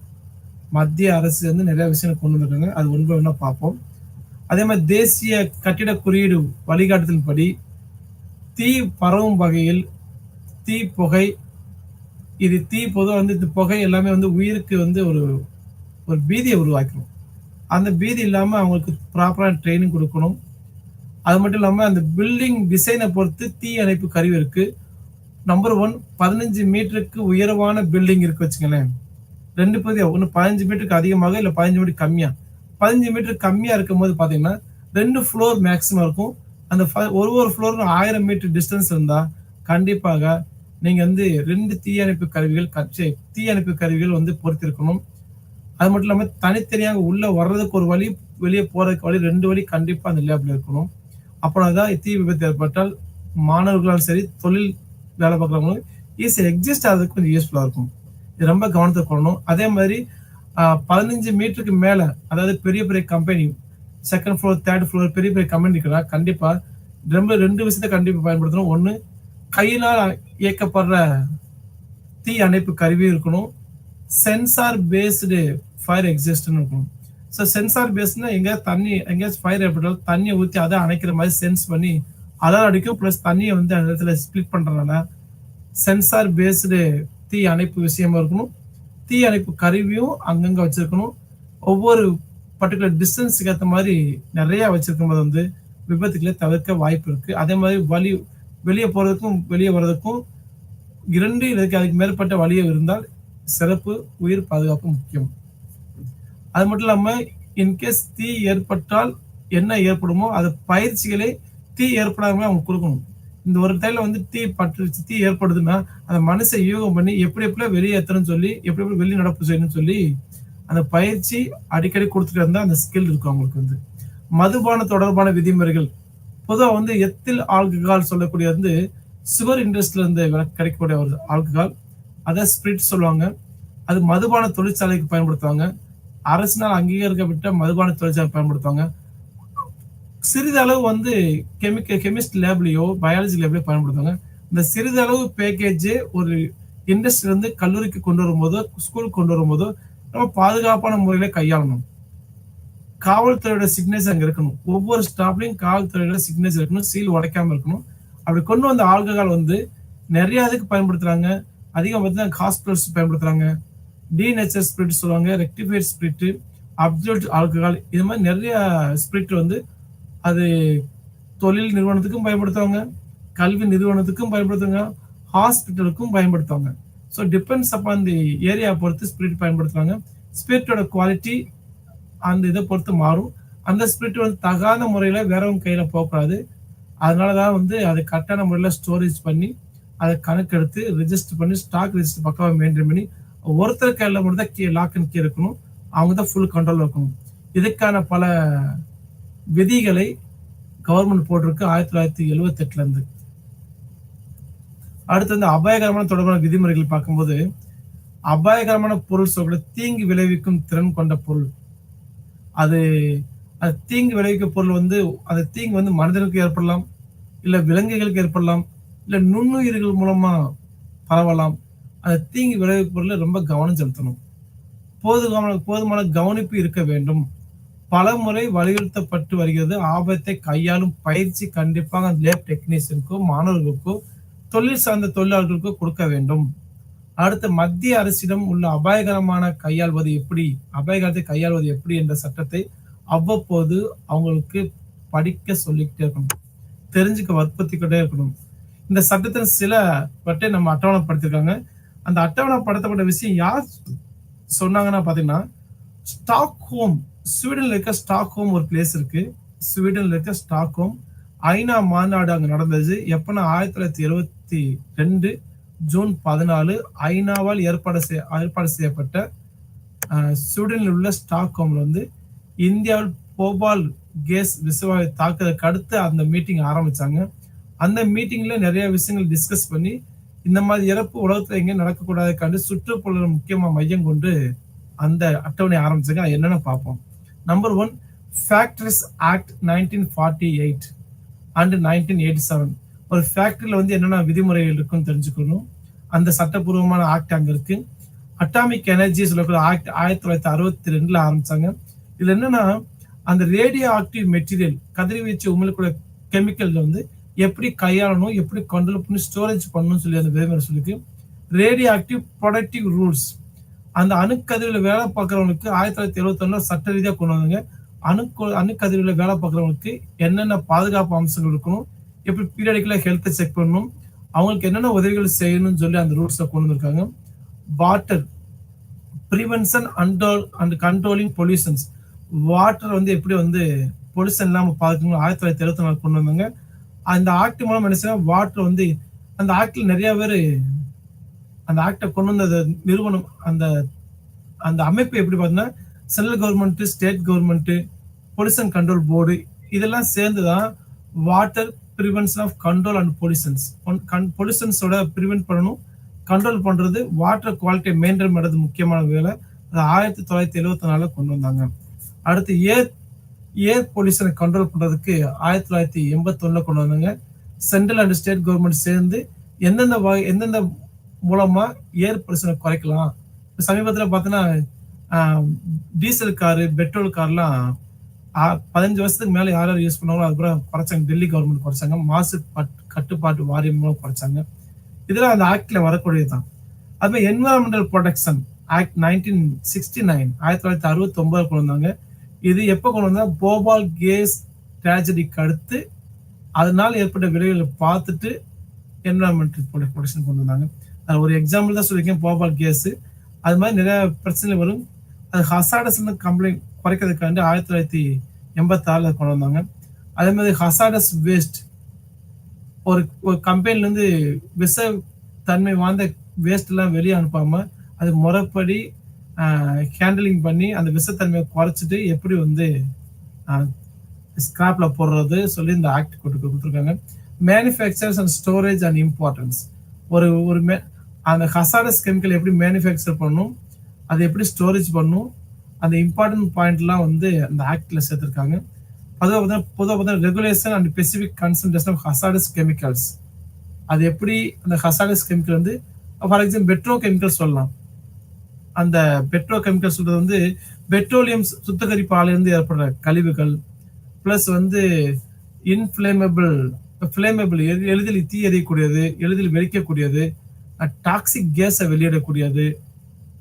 மத்திய அரசு வந்து நிறைய விஷயங்களை கொண்டு வந்திருக்காங்க. அது ஒன்று பார்ப்போம். அதே மாதிரி தேசிய கட்டிட குறியீடு வழிகாட்டுதலின்படி தீ பரவும் வகையில் தீ புகை இது தீ பொதுவாக வந்து இந்த புகை எல்லாமே வந்து உயிருக்கு வந்து ஒரு ஒரு பீதியை உருவாக்கணும். அந்த பீதி இல்லாம அவங்களுக்கு ப்ராப்பரான ட்ரைனிங் கொடுக்கணும். அது மட்டும் இல்லாம அந்த பில்டிங் டிசைனை பொறுத்து தீ அணைப்பு கருவி இருக்கு. நம்பர் 1 15 மீட்டருக்கு உயரமான பில்டிங் இருக்கு வச்சுங்களேன். 2 பகுதியா ஒன்று 15 மீட்டருக்கு அதிகமாக இல்ல 15 மீட்டர் கம்மியா. 15 மீட்டர் கம்மியா இருக்கும் போது பாத்தீங்கன்னா 2 ஃப்ளோர் மேக்சிமம் இருக்கும். அந்த ஒரு ஃப்ளோருக்கு 1000 மீட்டர் டிஸ்டன்ஸ் இருந்தா கண்டிப்பாக நீங்க வந்து 2 தீயணைப்பு கருவிகள் வந்து பொறுத்திருக்கணும். அது மட்டும் இல்லாம தனித்தனியாக உள்ள வர்றதுக்கு ஒரு வழி, வெளியே போறதுக்கு வழி, 2 வழி கண்டிப்பா அந்த லேப்ல இருக்கணும். அப்பதான் தீ விபத்து ஏற்பட்டால் மாணவர்களாலும் சரி தொழில் வேலை பார்க்குறவங்களும் ஈஸியா எக்ஸிஸ்ட் ஆகிறதுக்கு கொஞ்சம் யூஸ்ஃபுல்லா இருக்கும். இது ரொம்ப கவனத்தை கொள்ளணும். அதே மாதிரி 15 மீட்டருக்கு மேல அதாவது பெரிய பெரிய company 2nd floor 3rd floor பெரிய பெரிய கம்பெனி இருக்குன்னா கண்டிப்பா 2 விஷயத்தை கண்டிப்பா பயன்படுத்தணும். 1 கையினால் இயக்கப்படுற தீ அணைப்பு கருவி இருக்கணும். சென்சார் பேஸ்டு ஃபயர் எக்ஸிஸ்ட்னு இருக்கணும். ஸோ சென்சார் பேஸ்ட்னா எங்கேயாச்சும் ஃபயர் ஏற்பட்டாலும் தண்ணியை ஊற்றி அதை அணைக்கிற மாதிரி சென்ஸ் பண்ணி அலாரம் அடிக்கும். ப்ளஸ் தண்ணியை வந்து அந்த இடத்துல ஸ்பிளிட் பண்றதுனால சென்சார் பேஸ்டு தீ அணைப்பு விஷயமா இருக்கணும். தீ அணைப்பு கருவியும் அங்கங்க வச்சிருக்கணும். ஒவ்வொரு பர்டிகுலர் டிஸ்டன்ஸுக்கு ஏற்ற மாதிரி நிறைய வச்சிருக்கும் போது வந்து விபத்துக்களை தவிர்க்க வாய்ப்பு இருக்கு. அதே மாதிரி வெளியே போறதுக்கும் வெளியே வர்றதுக்கும் 2 இதுக்கு அதுக்கு மேற்பட்ட வழியை இருந்தால் சிறப்பு. உயிர் பாதுகாப்பு முக்கியம். அது மட்டும் இல்லாம இன்கேஸ் தீ ஏற்பட்டால் என்ன ஏற்படுமோ அது பயிற்சிகளை தீ ஏற்படாம அவங்க கொடுக்கணும். இந்த ஒரு டைம்ல வந்து தீ ஏற்படுதுன்னா அந்த மனசை யூகம் பண்ணி எப்படி வெளியே ஏற்றணும்னு சொல்லி எப்படி வெளியே நடப்பு செய்யணும்னு சொல்லி அந்த பயிற்சி அடிக்கடி கொடுத்துட்டு இருந்தா அந்த ஸ்கில் இருக்கும் அவங்களுக்கு. வந்து மதுபான தொடர்பான விதிமுறைகள் பொதுவாக வந்து எத்தில் ஆல்கஹால் சொல்லக்கூடிய வந்து சுகர் இண்டஸ்ட்ரியில இருந்து கிடைக்கக்கூடிய ஒரு ஆல்கஹால், அதை ஸ்பிரிட் சொல்லுவாங்க. அது மதுபான தொழிற்சாலைக்கு பயன்படுத்துவாங்க. அரசினால் அங்கீகரிக்கப்பட்ட மதுபான தொழிற்சாலை பயன்படுத்துவாங்க. சிறிதளவு வந்து கெமிஸ்ட் லேப்லயோ பயாலஜி லேப்லயோ பயன்படுத்துவாங்க. இந்த சிறிதளவு பேக்கேஜ் ஒரு இண்டஸ்ட்ரி வந்து கல்லூரிக்கு கொண்டு வரும்போதோ ஸ்கூலுக்கு கொண்டு வரும்போதோ நம்ம பாதுகாப்பான முறையில கையாளணும். காவல்துறையோட சிக்னேச்சர் அங்க இருக்கணும். ஒவ்வொரு ஸ்டாப்லயும் காவல்துறையோட சிக்னேச்சர் இருக்கணும். சீல் உடைக்காம இருக்கணும். அப்படி கொண்டு வந்த ஆல்கஹால் வந்து நிறைய இதுக்கு பயன்படுத்துறாங்க. அதிகம் பார்த்தீங்கன்னா ஹாஸ்பிட்டல்ஸ் பயன்படுத்துறாங்க. டீநேச்சர் ஸ்பிரிட் சொல்லுவாங்க, ரெக்டிஃபைட் ஸ்பிரிட், அப்சல்யூட் ஆல்கஹால், இது மாதிரி நிறைய ஸ்பிரிட் வந்து அது தொழில் நிறுவனத்துக்கும் பயன்படுத்துவாங்க, கல்வி நிறுவனத்துக்கும் பயன்படுத்துவாங்க, ஹாஸ்பிட்டலுக்கும் பயன்படுத்துவாங்க. So depends upon the area பொறுத்து ஸ்பிரிட் பயன்படுத்துவாங்க. ஸ்பிரிட்டோட குவாலிட்டி அந்த இதை பொறுத்து மாறும். அந்த ஸ்பிரிட் வந்து தகாத முறையில வேறவங்க கையில போகக்கூடாது. அதனாலதான் வந்து அதை கரெக்டான முறையில ஸ்டோரேஜ் பண்ணி அதை கணக்கெடுத்து ரெஜிஸ்டர் பண்ணி ஸ்டாக் ரெஜிஸ்டர் பக்காவா மெயின்டைன் பண்ணி ஒருத்தர் கையில மட்டும் தான் லாக் அண்ட் கீ இருக்கணும். அவங்க தான் ஃபுல் கண்ட்ரோல் இருக்கணும். இதுக்கான பல விதிகளை கவர்மெண்ட் போட்டிருக்கு 1978ல இருந்து. அடுத்து வந்து அபாயகரமான தொடர்பான விதிமுறைகள் பார்க்கும்போது, அபாயகரமான பொருள் சொல்லக்கூடிய தீங்கு விளைவிக்கும் திறன் கொண்ட பொருள். அது அது தீங்கு விளைவிக்கும் பொருள் வந்து அந்த தீங்கு வந்து மனிதனுக்கு ஏற்படலாம், இல்ல விலங்குகளுக்கு ஏற்படலாம், இல்ல நுண்ணுயிர்கள் மூலமா பரவலாம். அந்த தீங்கு விளைவிக்கும் பொருள்ல ரொம்ப கவனம் செலுத்தணும். போதுமான கவனிப்பு இருக்க வேண்டும். பலமுறை வலியுறுத்தப்பட்டு வருகிறது. ஆபத்தை கையாளும் பயிற்சி கண்டிப்பாக லேப் டெக்னீஷியனுக்கோ மாணவர்களுக்கோ தொழில் சார்ந்த தொழிலாளர்களுக்கோ கொடுக்க வேண்டும். அடுத்து மத்திய அரசிடம் உள்ள அபாயகரத்தை கையாள்வது எப்படி என்ற சட்டத்தை அவ்வப்போது அவங்களுக்கு படிக்க சொல்லிக்கிட்டே இருக்கணும், தெரிஞ்சுக்க வற்புறுத்திக்கிட்டே இருக்கணும். இந்த சட்டத்தில் சில பற்றி நம்ம அட்டவணைப்படுத்திருக்காங்க. அந்த அட்டவணைப்படுத்தப்பட்ட விஷயம் யார் சொன்னாங்கன்னா பாத்தீங்கன்னா, ஸ்டாக்ஹோம், ஸ்வீடன்ல இருக்க ஸ்டாக்ஹோம் ஒரு பிளேஸ் இருக்கு. ஸ்வீடன்ல இருக்க ஸ்டாக்ஹோம் ஐநா மாநாடு அங்க நடந்தது. எப்பன்னா 1972 ஜூன் 14 ஐநாவால் ஏற்பாடு செய்யப்பட்ட ஸ்வீடனில் உள்ள ஸ்டாக்ஹோம்ல வந்து இந்தியாவில் போபால் கேஸ் விசுவாவை தாக்குதலுக்கு அடுத்து அந்த மீட்டிங் ஆரம்பிச்சாங்க. அந்த மீட்டிங்ல நிறைய விஷயங்கள் டிஸ்கஸ் பண்ணி இந்த மாதிரி இறப்பு உலகத்துல எங்கேயும் நடக்கக்கூடாதுக்காண்டு சுற்றுப்புற முக்கியமா மையம் கொண்டு அந்த அட்டவணை ஆரம்பிச்சாங்க. என்னன்னு பார்ப்போம். Number 1, factories act 1948 and 1987. ஒரு ஃபேக்டரியில வந்து என்னென்ன விதிமுறைகள் இருக்குன்னு தெரிஞ்சுக்கணும். அந்த சட்டப்பூர்வமான ஆக்ட் அங்க இருக்கு. அட்டாமிக் எனர்ஜி சொல்லக்கூடிய ஆக்ட் 1962ல ஆரம்பிச்சாங்க. இதுல என்னன்னா, அந்த ரேடியோ ஆக்டிவ் மெட்டீரியல் கதிர்வீச்சு உமிழக்கூடிய கெமிக்கல் வந்து எப்படி கையாளணும், எப்படி கண்ட்ரோல் பண்ணி ஸ்டோரேஜ் பண்ணணும்னு சொல்லி அந்த விதிமுறை சொல்லிருக்கு. ரேடியோ ஆக்டிவ் ப்ரொடக்டிவ் ரூல்ஸ், அந்த அணுக்கதிரில் வேலை பார்க்கறவங்களுக்கு 1971 சட்ட ரீதியா கொண்டு வந்தாங்க. அணுக்கதிரில் வேலை பார்க்கறவங்களுக்கு என்னென்ன பாதுகாப்பு அம்சங்கள் இருக்கணும், எப்படி பீரியடிக்கலா ஹெல்த்தை செக் பண்ணணும், அவங்களுக்கு என்னென்ன உதவிகள் செய்யணும்னு சொல்லி அந்த ரூல்ஸை கொண்டு வந்திருக்காங்க. Water prevention and controlling pollutions, water வந்து எப்படி வந்து பொல்யூஷன் இல்லாம பாதுகாக்கணும் 1974 கொண்டு வந்தாங்க. அந்த ஆக்ட் மூலம் என்ன செய்ய, வாட்டர் வந்து அந்த ஆக்ட்ல நிறைய பேர் அந்த ஆக்டை கொண்டு வந்த நிறுவனம், அந்த அந்த அமைப்பு எப்படி பார்த்தீங்கன்னா, central government, state government, pollution control board, இதெல்லாம் சேர்ந்துதான் water prevention of control and pollutions. பொல்யூஷன்ஸோட ப்ரிவென்ட் பண்ணணும், கண்ட்ரோல் பண்றது, வாட்டர் குவாலிட்டியை மெயின்டைன் பண்றது முக்கியமான வேலை. அது 1974 கொண்டு வந்தாங்க. அடுத்து ஏர் பொல்யூஷனை கண்ட்ரோல் பண்றதுக்கு 1981 கொண்டு வந்தாங்க. சென்ட்ரல் அண்ட் ஸ்டேட் கவர்மெண்ட் சேர்ந்து எந்தெந்த மூலமா ஏர் பொல்யூஷனை குறைக்கலாம். சமீபத்தில் பார்த்தீங்கன்னா டீசல் காரு, பெட்ரோல் கார்லாம் 15 வருஷத்துக்கு மேல யார் யூஸ் பண்ணாங்களோ அதுக்கப்புறம் குறைச்சாங்க. டெல்லி கவர்மெண்ட் குறைச்சாங்க. மாசு கட்டுப்பாட்டு வாரியம் மூலம் குறைச்சாங்க. இதெல்லாம் அந்த ஆக்ட்ல வரக்கூடியதுதான். அது என்விரான்மெண்டல் ப்ரொடெக்ஷன் ஆக்ட் 1969 1969 கொண்டு வந்தாங்க. இது எப்ப கொண்டு வந்தா, போபால் கேஸ் ட்ராஜடிக்கு அடுத்து அதனால ஏற்பட்ட விளைவுகளை பார்த்துட்டு என்விரான்மெண்டல் ப்ரொடெக்ஷன் கொண்டு வந்தாங்க. ஒரு எக்ஸாம்பிள் தான் சொல்லியிருக்கேன், போபால் கேஸ். அது மாதிரி நிறைய பிரச்சனை வரும். அது ஹசாடஸ் கம்ப்ளைண்ட் குறைக்கிறதுக்காண்டி 1986 கொண்டு வந்தாங்க. அதே மாதிரி ஹசாடஸ் வேஸ்ட், ஒரு கம்பெனில இருந்து விஷ தன்மை வாய்ந்த வேஸ்ட் எல்லாம் வெளியே அனுப்பாம அது முறைப்படி ஹேண்டலிங் பண்ணி அந்த விஷத்தன்மையை குறைச்சிட்டு எப்படி வந்து ஸ்கிராப்ல போடுறது சொல்லி இந்த ஆக்ட் கொடுத்துருக்காங்க. Manufacturers and storage and importance, ஒரு அந்த ஹசாடஸ் கெமிக்கல் எப்படி மேனுஃபேக்சர் பண்ணணும், அதை எப்படி ஸ்டோரேஜ் பண்ணணும், அந்த இம்பார்ட்டன்ட் பாயிண்ட்லாம் வந்து அந்த ஆக்ட்ல சேர்த்திருக்காங்க. பொதுவாக regulation and specific concentration of hazardous chemicals, அது எப்படி அந்த ஹசாடஸ் கெமிக்கல் வந்து ஃபார் எக்ஸாம்பிள் பெட்ரோ கெமிக்கல் சொல்லலாம். அந்த பெட்ரோ கெமிக்கல் சொல்றது வந்து பெட்ரோலியம் சுத்திகரிப்பு ஆலையிலிருந்து ஏற்படுற கழிவுகள், பிளஸ் வந்து ஃபிளேமபிள் எளிதில் தீ எறியக்கூடியது, எளிதில் வெடிக்கக்கூடியது, டாக்ஸிக் கேஸை வெளியிடக்கூடியது,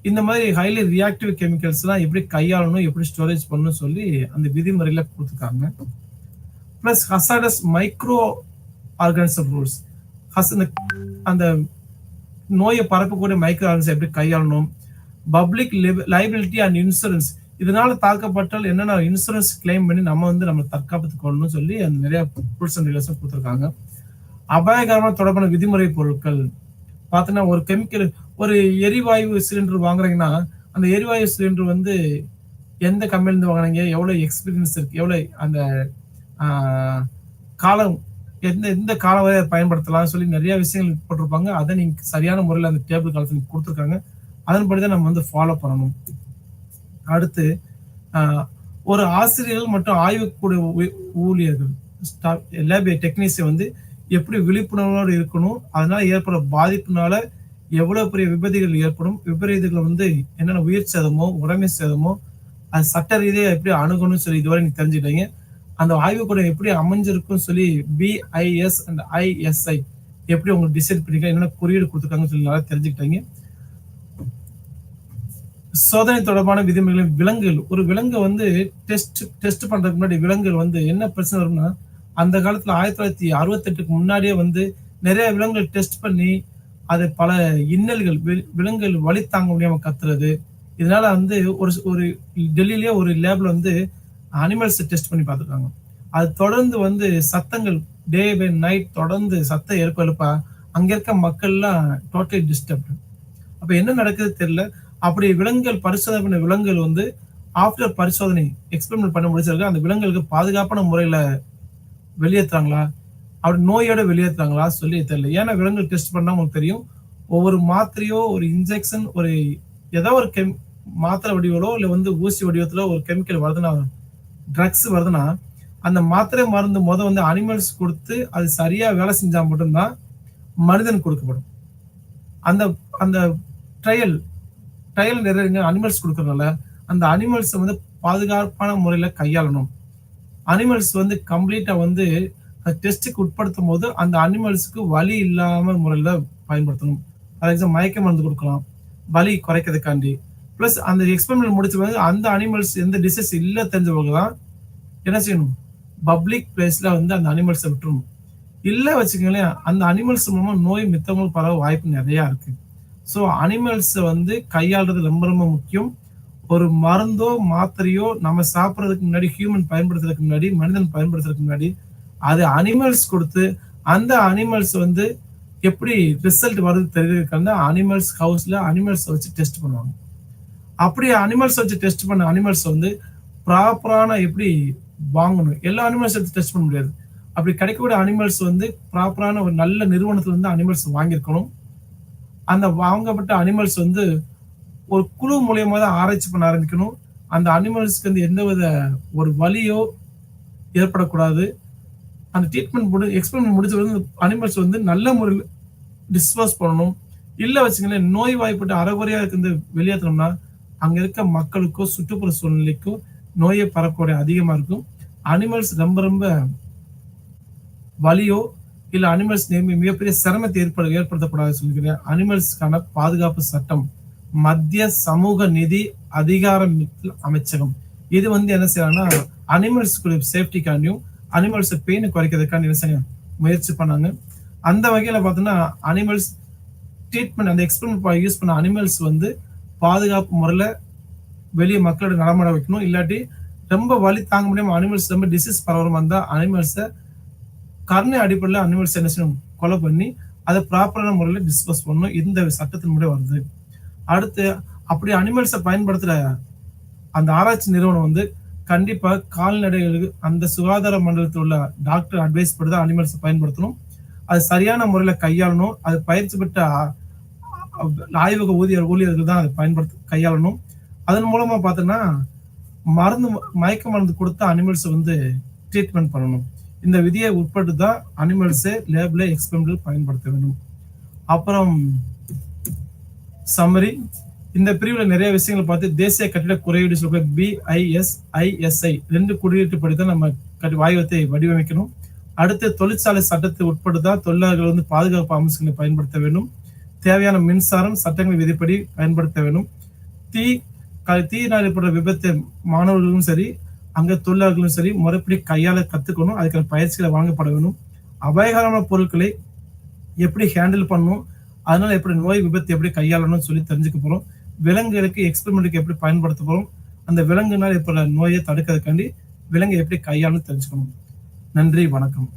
இந்த மாதிரி ஹைலி ரியாக்டிவ் கெமிக்கல்ஸ் எல்லாம் எப்படி கையாளணும், எப்படி ஸ்டோரேஜ் பண்ணணும் சொல்லி அந்த விதிமுறையில கொடுத்துருக்காங்க. Plus hazardous micro organism rules, அந்த நோயை பரப்பக்கூடிய மைக்ரோ ஆர்கானிசம் எப்படி கையாளணும், பப்ளிக் லைபிலிட்டி அண்ட் இன்சூரன்ஸ், இதனால தாக்கப்பட்டால் என்னென்ன இன்சூரன்ஸ் கிளைம் பண்ணி நம்ம வந்து நம்ம தற்காப்புத்து கொள்ளணும்னு சொல்லி அந்த நிறைய ரூல்ஸ் அண்ட் ரெகுலேஷன் கொடுத்துருக்காங்க. அபாயகரமான தொடர்பான விதிமுறை பொருட்கள் பார்த்தீங்கன்னா, ஒரு கெமிக்கல் ஒரு எரிவாயு சிலிண்டர் வாங்குறீங்கன்னா, அந்த எரிவாயு சிலிண்டர் வந்து எந்த கம்பெனிலேருந்து வாங்குறீங்க, எவ்வளோ எக்ஸ்பீரியன்ஸ் இருக்கு, எவ்வளோ அந்த ஆ, காலம் எந்த எந்த கால வரை பயன்படுத்தலாம்னு சொல்லி நிறைய விஷயங்கள் போட்டிருப்பாங்க. அதை நீங்க சரியான முறையில் அந்த டேபிள் காலத்தில் கொடுத்துருக்காங்க. அதன்படி தான் நம்ம வந்து ஃபாலோ பண்ணணும். அடுத்து ஒரு ஆசிரியர்கள் மற்றும் ஆய்வுக்கூட ஊழியர்கள் லேப் டெக்னீஷியன் வந்து எப்படி விழிப்புணர்வோடு இருக்கணும், அதனால ஏற்படுற பாதிப்புனால எவ்வளவு பெரிய விபத்துகள் ஏற்படும், விபரீதங்கள் வந்து என்னென்ன உயிர் சேதமோ உடைமை சேதமோ அது சட்ட ரீதியா எப்படி அணுகணும்னு சொல்லி இதுவரை நீங்க தெரிஞ்சுக்கிட்டீங்க. அந்த ஆய்வுக்கூடம் எப்படி அமைஞ்சிருக்குன்னு சொல்லி BIS அண்ட் ISI எப்படி உங்களுக்கு டிசைட் பண்ணிக்க என்னென்ன குறியீடு கொடுத்துருக்காங்கன்னு சொல்லி நல்லா தெரிஞ்சுக்கிட்டீங்க. சோதனை தொடர்பான விதிமுறைகள். விலங்குகள் ஒரு விலங்கு வந்து டெஸ்ட் பண்றதுக்கு முன்னாடி விலங்குகள் வந்து என்ன பிரச்சனை வரும்னா, அந்த காலத்துல 1968க்கு முன்னாடியே வந்து நிறைய விலங்குகள் டெஸ்ட் பண்ணி அது பல இன்னல்கள் விலங்குகள் வலி தாங்க முடியாம கத்துறது. இதனால வந்து ஒரு ஒரு டெல்லியிலேயே ஒரு லேப்ல வந்து அனிமல்ஸ் டெஸ்ட் பண்ணி பார்த்துருக்காங்க. அது தொடர்ந்து வந்து சத்தங்கள் டே பை நைட் தொடர்ந்து சத்தம் எழுப்ப அங்க இருக்க மக்கள்லாம் டோட்டலி டிஸ்டர்ப்டு. அப்ப என்ன நடக்குது தெரியல. அப்படி விலங்குகள் பரிசோதனை பண்ண விலங்குகள் வந்து ஆஃப்டர் பரிசோதனை எக்ஸ்பெரிமெண்ட் பண்ண முடிச்சிருக்க அந்த விலங்குகளுக்கு பாதுகாப்பான முறையில வெளியேற்றுறாங்களா, அப்படி நோயோட வெளியேற்றுறாங்களா சொல்லி தெரியல. ஏன்னா விலங்குகள் டெஸ்ட் பண்ணா உங்களுக்கு தெரியும், ஒவ்வொரு மாத்திரையோ ஒரு இன்ஜெக்ஷன் ஒரு ஏதோ ஒரு மாத்திரை வடிவிலோ இல்லை வந்து ஊசி வடிவத்துல ஒரு கெமிக்கல் வருதுன்னா, ட்ரக்ஸ் வருதுன்னா, அந்த மாத்திரை மருந்து வந்து அனிமல்ஸ் கொடுத்து அது சரியா வேலை செஞ்சா மட்டும்தான் மனிதன் கொடுக்கப்படும். அந்த அந்த ட்ரையல் நிறைய அனிமல்ஸ் கொடுக்கறதுனால அந்த அனிமல்ஸ் வந்து பாதுகாப்பான முறையில கையாளணும். அனிமல்ஸ் வந்து கம்ப்ளீட்டா வந்து டெஸ்ட்டுக்கு உட்படுத்தும் போது அந்த அனிமல்ஸுக்கு வலி இல்லாம முறையில பயன்படுத்தணும். அதாவது மயக்க மருந்து கொடுக்கலாம் வலி குறைக்கிறதுக்காண்டி. பிளஸ் அந்த எக்ஸ்பெரிமெண்ட் முடிச்ச பிறகு அந்த அனிமல்ஸ் எந்த டிசீஸ் இல்லை தெரிஞ்சவங்க தான் என்ன செய்யணும், பப்ளிக் பிளேஸ்ல வந்து அந்த அனிமல்ஸை விட்டுறணும். இல்லை வச்சுக்கோங்களேன், அந்த அனிமல்ஸ் மூலமா நோய் மித்தவங்களுக்கு பரவ வாய்ப்பு நிறையா இருக்கு. ஸோ அனிமல்ஸை வந்து கையாளுறது ரொம்ப ரொம்ப முக்கியம். ஒரு மருந்தோ மாத்திரையோ நம்ம சாப்பிட்றதுக்கு முன்னாடி, ஹியூமன் பயன்படுத்துறதுக்கு முன்னாடி, மனிதன் பயன்படுத்துறதுக்கு முன்னாடி அது அனிமல்ஸ் கொடுத்து அந்த அனிமல்ஸ் வந்து எப்படி ரிசல்ட் வருது தெரிஞ்சுக்கான அனிமல்ஸ் ஹவுஸ்ல அனிமல்ஸ் வச்சு டெஸ்ட் பண்ணுவாங்க. அப்படி அனிமல்ஸ் வச்சு டெஸ்ட் பண்ண அனிமல்ஸ் வந்து ப்ராப்பரான எப்படி வாங்கணும், எல்லா அனிமல்ஸ் வச்சு டெஸ்ட் பண்ண முடியாது. அப்படி கிடைக்கக்கூடிய அனிமல்ஸ் வந்து ப்ராப்பரான ஒரு நல்ல நிறுவனத்துல இருந்து அனிமல்ஸ் வாங்கியிருக்கணும். அந்த வாங்கப்பட்ட அனிமல்ஸ் வந்து ஒரு குழு மூலியமா தான் ஆராய்ச்சி பண்ண ஆரம்பிக்கணும். அந்த அனிமல்ஸ்க்கு வந்து எந்தவித ஒரு வலியோ ஏற்படக்கூடாது. அந்த ட்ரீட்மெண்ட் எக்ஸ்பெரிமெண்ட் முடிச்ச வந்து அனிமல்ஸ் வந்து நல்ல முறையில் டிஸ்போஸ் பண்ணணும். இல்லை வச்சுங்களேன், நோய் வாய்ப்பட்டு அறகுறையா இருந்து வெளியேற்றணும்னா அங்க இருக்க மக்களுக்கோ சுற்றுப்புற சூழ்நிலைக்கோ நோயை பரக்கூடிய அதிகமா இருக்கும். அனிமல்ஸ் ரொம்ப ரொம்ப வலியோ இல்ல அனிமல்ஸ் மிகப்பெரிய சிரமத்தை ஏற்படுத்தக்கூடாது சொல்லிக்கிறேன். அனிமல்ஸ்க்கான பாதுகாப்பு சட்டம் மத்திய சமூக நிதி அதிகார அமைச்சகம் இது வந்து என்ன செய்யறாங்கன்னா அனிமல்ஸ்க்கு சேஃப்டிக்காண்டியும் அனிமல்ஸ் பெயினை குறைக்கிறதுக்காண்டி என்ன செய்ய முயற்சி பண்ணாங்க. அந்த வகையில பார்த்தோம்னா அனிமல்ஸ் ட்ரீட்மெண்ட் அந்த எக்ஸ்பெரிமெண்ட் யூஸ் பண்ண அனிமல்ஸ் வந்து பாதுகாப்பு முறையில வெளியே மக்களோட நடமாட வைக்கணும். இல்லாட்டி ரொம்ப வலி தாங்க முடியாம அனிமல்ஸ் ரொம்ப டிசீஸ் பரவறமா இருந்தா அனிமல்ஸை கருணை அடிப்படையில் அனிமல்ஸ் என்ன செய்யணும், கொலை பண்ணி அதை ப்ராப்பரான முறையில டிஸ்போஸ் பண்ணணும். இந்த சட்டத்தின் முறை வருது. அடுத்து அப்படி அனிமல்ஸை பயன்படுத்துற அந்த ஆராய்ச்சி நிறுவனம் வந்து கண்டிப்பா கால்நடைகளுக்கு அந்த சுகாதார மண்டலத்தில் உள்ள டாக்டர் அட்வைஸ் படி தான் அனிமல்ஸை பயன்படுத்தணும். அது சரியான முறையில கையாளணும். அது பயிற்சி பெற்ற ஆய்வக ஊழியர்கள் தான் அதை கையாளணும். அதன் மூலமா பார்த்தோன்னா மயக்க மருந்து கொடுத்த அனிமல்ஸை வந்து ட்ரீட்மெண்ட் பண்ணணும். இந்த விதியை உட்பட்டு தான் அனிமல்ஸை லேப்ல எக்ஸ்பெரிமெண்ட் பயன்படுத்த வேண்டும். அப்புறம் சம்மரி, இந்த பிரிவுல நிறைய விஷயங்களை பார்த்து தேசிய கட்டிட குறியீடு சொல்ற BIS ISI 2 குறியீட்டு படி தான் நம்ம வாயுவத்தை வடிவமைக்கணும். அடுத்து தொழிற்சாலை சட்டத்தை உட்பட்டு தான் தொழிலாளர்கள் வந்து பாதுகாப்பு அம்சங்களை பயன்படுத்த வேண்டும். தேவையான மின்சாரம் சட்டங்கள் விதிப்படி பயன்படுத்த வேண்டும். தீயினால் ஏற்படுற விபத்து மாணவர்களும் சரி அங்க தொழிலாளர்களும் சரி முறைப்படி கையாள கத்துக்கணும். அதுக்கான பயிற்சிகளை வழங்கப்பட வேண்டும். அபாயகரமான பொருட்களை எப்படி ஹேண்டில் பண்ணணும், அதனால எப்படி நோய் விபத்து எப்படி கையாளணும்னு சொல்லி தெரிஞ்சுக்க போறோம். விலங்குகளுக்கு எக்ஸ்பெரிமெண்ட்டுக்கு எப்படி பயன்படுத்த போறோம். அந்த விலங்குனால் ஏற்படுற நோயை தடுக்கிறதுக்காண்டி விலங்கை எப்படி கையாளணும் தெரிஞ்சுக்கணும். நன்றி, வணக்கம்.